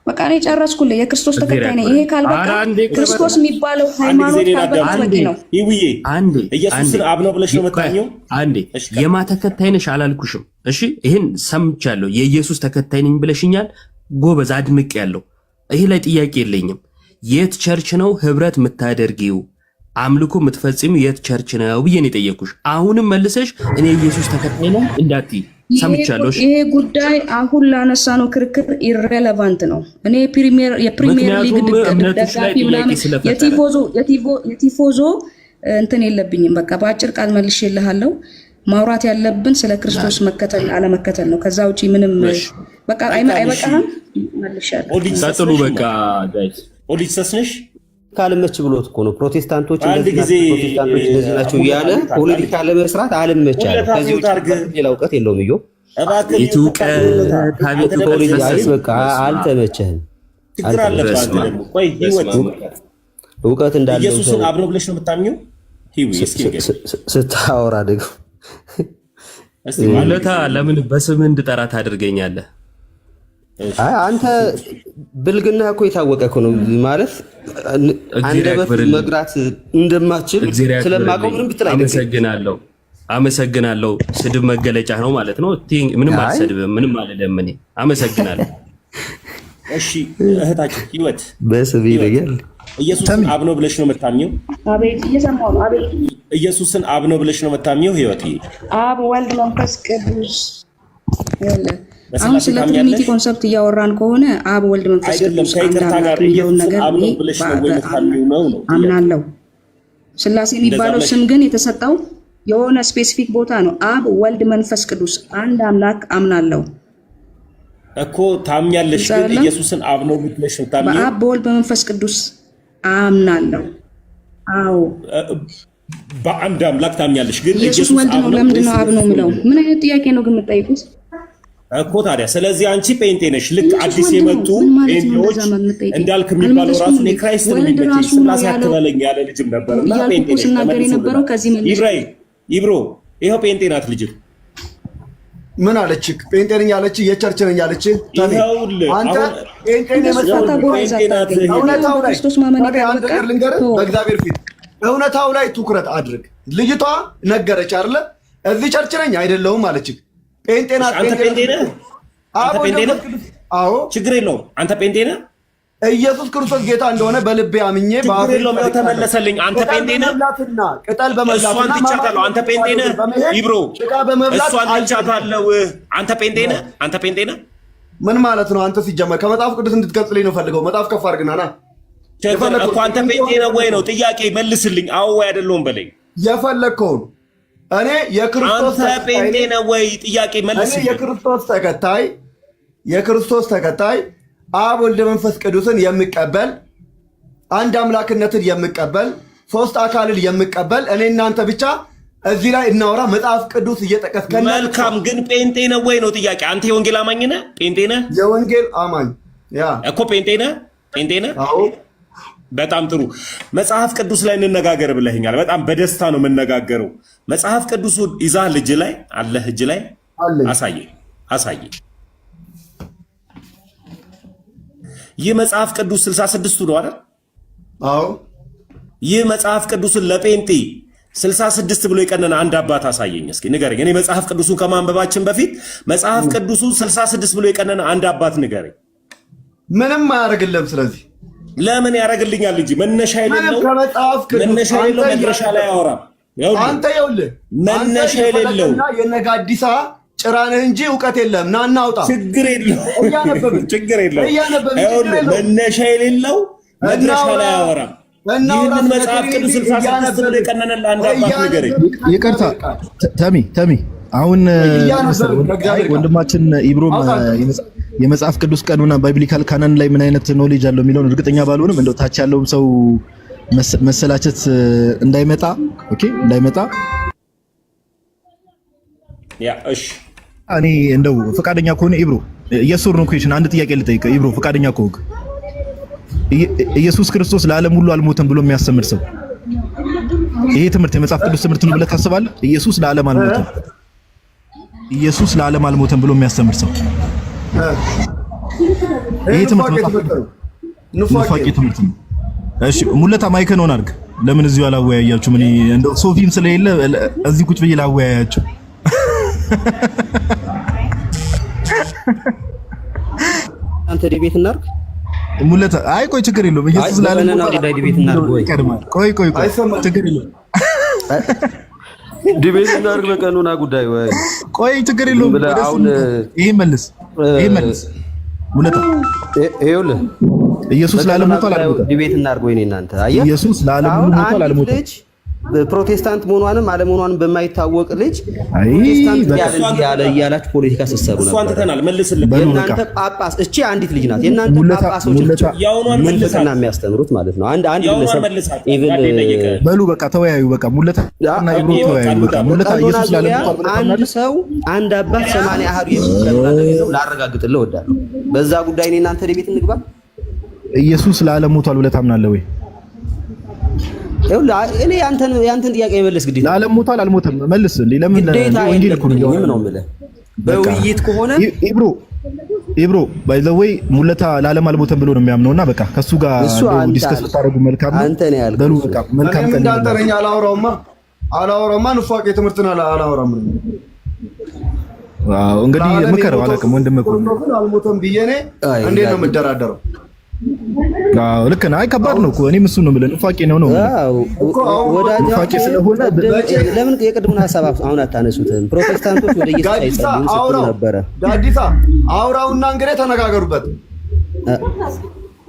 በቃ እኔ ጨረስኩልህ። የክርስቶስ ተከታይ ነኝ። ይሄ ካልበቃ ክርስቶስ የሚባለው ሃይማኖት ካልበቃ ነው። ይውዬ አንዴ ኢየሱስን አብ ነው ብለሽ ነው መጣኘው። አንዴ የማ ተከታይ ነሽ አላልኩሽም? እሺ ይሄን ሰምቻለሁ። የኢየሱስ ተከታይ ነኝ ብለሽኛል። ጎበዝ አድንቄያለሁ። ይሄ ላይ ጥያቄ የለኝም። የት ቸርች ነው ህብረት የምታደርጊው አምልኮ የምትፈጽሚው የት ቸርች ነው ብዬ ነው የጠየኩሽ። አሁንም መልሰሽ እኔ ኢየሱስ ተከታይ ነኝ እንዳትዪ ሰምቻለሁ። ይሄ ጉዳይ አሁን ላነሳ ነው ክርክር ኢሬሌቫንት ነው። እኔ የፕሪሚየር ሊግ ደጋፊ ምናምን የቲፎዞ እንትን የለብኝም። በቃ በአጭር ቃል መልሼልሃለሁ። ማውራት ያለብን ስለ ክርስቶስ መከተል አለመከተል ነው። ከዛ ውጪ ምንም በቃ አይበቃህም። መልሻለሁ። ቀጥሉ በቃ ጋይስ። ኦዲሰስ ነሽ ካልመች ብሎት እኮ ነው ፕሮቴስታንቶች እንደዚህ ናቸው እያለ ፖለቲካ ለመስራት አልመቻለ። ከዚህ ውጭ ሌላ እውቀት የለውም። እዮ በቃ አልተመቸህም። እውቀት እንዳለው ኢየሱስን አብ ነው ብለሽ ነው የምታምኚው? ስታወራ ደግሞ ሙለታ ለምን በስምህ እንድጠራ ታደርገኛለህ? አንተ ብልግና እኮ የታወቀ እኮ ነው ማለት አንደበት መግራት እንደማትችል ስለማውቀው ምንም ብትል አይደለም። አመሰግናለሁ። ስድብ መገለጫ ነው ማለት ነው። ምንም አልሰድብም፣ ምንም አልልም። እኔ አመሰግናለሁ። እሺ እህታችን ህይወት በስብ ይለያል። ኢየሱስን አብ ነው ብለሽ ነው የምታምኚው? አቤት እየሰማሁ ነው። አቤት ኢየሱስን አብ ነው ብለሽ ነው የምታምኚው? ህይወት አብ ወልድ መንፈስ ቅዱስ አሁን ስለ ትሪኒቲ ኮንሰፕት እያወራን ከሆነ አብ ወልድ መንፈስ ቅዱስ የሚለውን ነገር አምናለሁ። ስላሴ የሚባለው ስም ግን የተሰጠው የሆነ ስፔሲፊክ ቦታ ነው። አብ ወልድ መንፈስ ቅዱስ አንድ አምላክ አምናለሁ እኮ። ታምኛለሽ ግን ኢየሱስን አብ ነው ብለሽ ነው ታምኚው? በአብ በወልድ በመንፈስ ቅዱስ አምናለሁ። አዎ በአንድ አምላክ ታምኛለሽ ግን ኢየሱስ ወልድ ነው። ለምንድን ነው አብ ነው የምለው? ምን አይነት ጥያቄ ነው ግን የምትጠይቁት እኮ? ታዲያ ስለዚህ አንቺ ጴንጤ ነሽ። ልክ አዲስ የመጡ ጴንጤዎች እንዳልክ የሚባለው ራሱ ነው ክራይስት ነው የሚባለው ስላሴ አትበለኝ ያለ ልጅም ነበርና ጴንጤ ነሽ። ነገር የነበረው ከዚህ ኢብሮ ይሄው ጴንጤ ናት ልጅ ምን አለች? ጴንጤ ነኝ አለች፣ የቸርች ነኝ አለች። አንተ ጴንጤ እውነታው ላይ አንድ ነገር ልንገርህ፣ በእግዚአብሔር ፊት እውነታው ላይ ትኩረት አድርግ። ልጅቷ ነገረች አይደለ? እዚህ ቸርች ነኝ አይደለሁም አለች። ጴንጤ ናት። ጴንጤ ነህ? አዎ፣ ችግር የለውም። አንተ ጴንጤ ነህ? ኢየሱስ ክርስቶስ ጌታ እንደሆነ በልቤ አምኜ ባፍ ነው ተመለሰልኝ። አንተ ጴንጤ ነህ? ቅጠል በመብላትና ትቻታለህ። አንተ ጴንጤ ነህ? ይብሮ እሷን ትቻታለህ። አንተ ጴንጤ ነህ? አንተ ጴንጤ ነህ? ምን ማለት ነው? አንተ ሲጀመር ከመጽሐፍ ቅዱስ እንድትገልጽልኝ ነው ፈልገው። መጽሐፍ ከፍ አድርግና ና እኮ አንተ ጴንጤ ነህ ወይ ነው ጥያቄ። መልስልኝ። አዎ ወይ አይደለሁም በለኝ። የፈለግከውን እኔ የክርስቶስ አንተ ጴንጤ ነህ ወይ ጥያቄ መልስልኝ። የክርስቶስ ተከታይ አብ ወልድ መንፈስ ቅዱስን የሚቀበል አንድ አምላክነትን የሚቀበል ሶስት አካልን የሚቀበል እኔ እናንተ ብቻ እዚህ ላይ እናወራ። መጽሐፍ ቅዱስ እየጠቀስከን መልካም። ግን ጴንጤ ነህ ወይ ነው ጥያቄ። አንተ የወንጌል አማኝ ነህ? ጴንጤ ነህ? የወንጌል አማኝ ያ እኮ ጴንጤ ነህ? ጴንጤ ነህ? አዎ። በጣም ጥሩ። መጽሐፍ ቅዱስ ላይ እንነጋገር ብለኸኛል። በጣም በደስታ ነው የምነጋገረው። መጽሐፍ ቅዱስ ይዛል እጅ ላይ አለ? እጅ ላይ አሳየኝ። ይህ መጽሐፍ ቅዱስ 66ቱ ነው አይደል? አዎ። ይህ መጽሐፍ ቅዱስን ለጴንጤ 66 ብሎ የቀነነ አንድ አባት አሳየኝ እስኪ ንገረኝ። እኔ መጽሐፍ ቅዱሱን ከማንበባችን በፊት መጽሐፍ ቅዱሱን 66 ብሎ የቀነነ አንድ አባት ንገረኝ። ምንም አያደርግልህም። ስለዚህ ለምን ያደርግልኛል እንጂ መነሻ የሌለው መነሻ የሌለው መድረሻ ላይ አወራም። አንተ ይኸውልህ መነሻ የሌለው የነጋዲሳ ጭራንህ እንጂ እውቀት የለም። ና እናውጣ። ችግር የለውም። መነሻ የሌለው መድረሻ ላይ አወራም። ይህንን መጽሐፍ ቅዱስ 66 ብሎ የቀነነልህ አንድ አባት ንገረኝ። ይቅርታ ተሚ አሁን ወንድማችን ኢብሮም የመጽሐፍ ቅዱስ ቀኑና ባይብሊካል ካናን ላይ ምን አይነት ኖሌጅ አለው የሚለውን እርግጠኛ ባልሆንም እንደው ታች ያለውም ሰው መሰላቸት እንዳይመጣ ያ እሺ። እኔ እንደው ፈቃደኛ ከሆነ ኢብሮ ኢየሱስ ነው ኩዌሽን አንድ ጥያቄ ልጠይቅ። ኢብሮ ፈቃደኛ ከሆንክ ኢየሱስ ክርስቶስ ለዓለም ሁሉ አልሞተም ብሎ የሚያስተምር ሰው ይሄ ትምህርት የመጽሐፍ ቅዱስ ትምህርት ነው ብለህ ታስባለህ? ኢየሱስ ለዓለም አልሞተም ብሎ የሚያስተምር ሰው ይሄ ትምህርት ኑፋቄ ትምህርት ነው። እሺ ሙለታ ማይከን ሆነ አድርግ። ለምን እዚሁ አላወያያችሁ? ምን እንደው ሶፊም ስለሌለ እዚህ ቁጭ ብዬ ላወያያችሁ። አንተ ዲቤት እናርግ ሙለታ። አይ ቆይ ችግር የለውም። ኢየሱስ ለዓለም ዲቤት እናርግ ወይ ቆይ ችግር የለውም። ዲቤት እናርግ በቀኑና ጉዳይ ወይ ቆይ ችግር የለውም። ይሄ መልስ ሙለታ ይኸውልህ ኢየሱስ ለዓለም ሞቷል አልሞተም? ዲቤት እናርግ ወይ እናንተ አየህ። ኢየሱስ ለዓለም ሞቷል አልሞተም? ፕሮቴስታንት መሆኗንም አለመሆኗንም በማይታወቅ ልጅ ፕሮቴስታንት ያለ እያላችሁ ፖለቲካ ስትሰሩ ነበር። እሷን ትተናል። መልስልኝ። የእናንተ ጳጳስ እቺ አንዲት ልጅ ናት። የእናንተ ጳጳሶች ምንፍቅና የሚያስተምሩት ማለት ነው። አንድ ግለሰብ ኢቭን በሉ በቃ ተወያዩ። በቃ ሙለታ እና ኢብሮ ተወያዩ። በቃ ሙለታ ኢየሱስ ለዓለም አንድ ሰው አንድ አባት 80 አሃዱ የሚቀበለው ላረጋግጥልህ እወዳለሁ። በዛ ጉዳይ እኔ እናንተ ዲቤት እንግባ። ኢየሱስ ለዓለም ሞቷል ብለህ ታምናለህ ወይ? እኔ ያንተን ጥያቄ መለስ ግዴታ። ለዓለም ሞቷል አልሞተም መልስ። ለምን ወንጌል እኮ ነው የምልህ። በውይይት ከሆነ ኢብሮ ባይ ዘ ዌይ ሙለታ ለዓለም አልሞተም ብሎ ነው የሚያምነውና በቃ ከሱ ጋር ዲስከስ ታደርጉ መልካም ነው። አንተ ነው ያልኩት። በሉ በቃ መልካም ቀን እንዳንተረኛ አላወራውማ ኑፋቄ ትምህርትን አላወራም። ዋው እንግዲህ ምከረው አላውቅም። ወንድም እኮ አልሞተም ብዬ እኔ እንዴት ነው የምደራደረው? አዎ ልክ ነህ። አይ ከባድ ነው እኮ እኔም እሱን ነው የምልህ። ኑፋቄ ነው ኑፋቄ ስለሆነ ለምን የቅድሙን ሐሳብ አሁን አታነሱትም? ፕሮቴስታንቶች ወደ ኢየሱስ አይጸልዩም ስትሉ ነበረ። ጋዲሳ አውራውና እንግዲህ ተነጋገሩበት።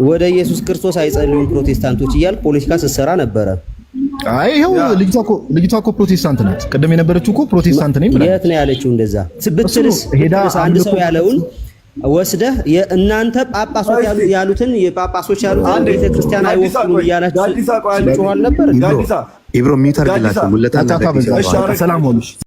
ወደ ኢየሱስ ክርስቶስ አይጸልዩም ፕሮቴስታንቶች እያልክ ፖለቲካ ስትሰራ ነበረ። አይ ይኸው ልጅቷ እኮ ፕሮቴስታንት ናት። ቀደም የነበረችው እኮ ፕሮቴስታንት ነኝ ብላ የት ነው ያለችው? እንደዛ ብትልስ አንድ ሰው ያለውን ወስደህ የእናንተ ጳጳሶች ያሉትን የጳጳሶች ያሉትን ቤተክርስቲያን አይወክሉም እያላችሁ ጮሃል ነበር። ኢብሮ ሚውት አድርግላችሁ ሙለታ ሰላም ሆኑ።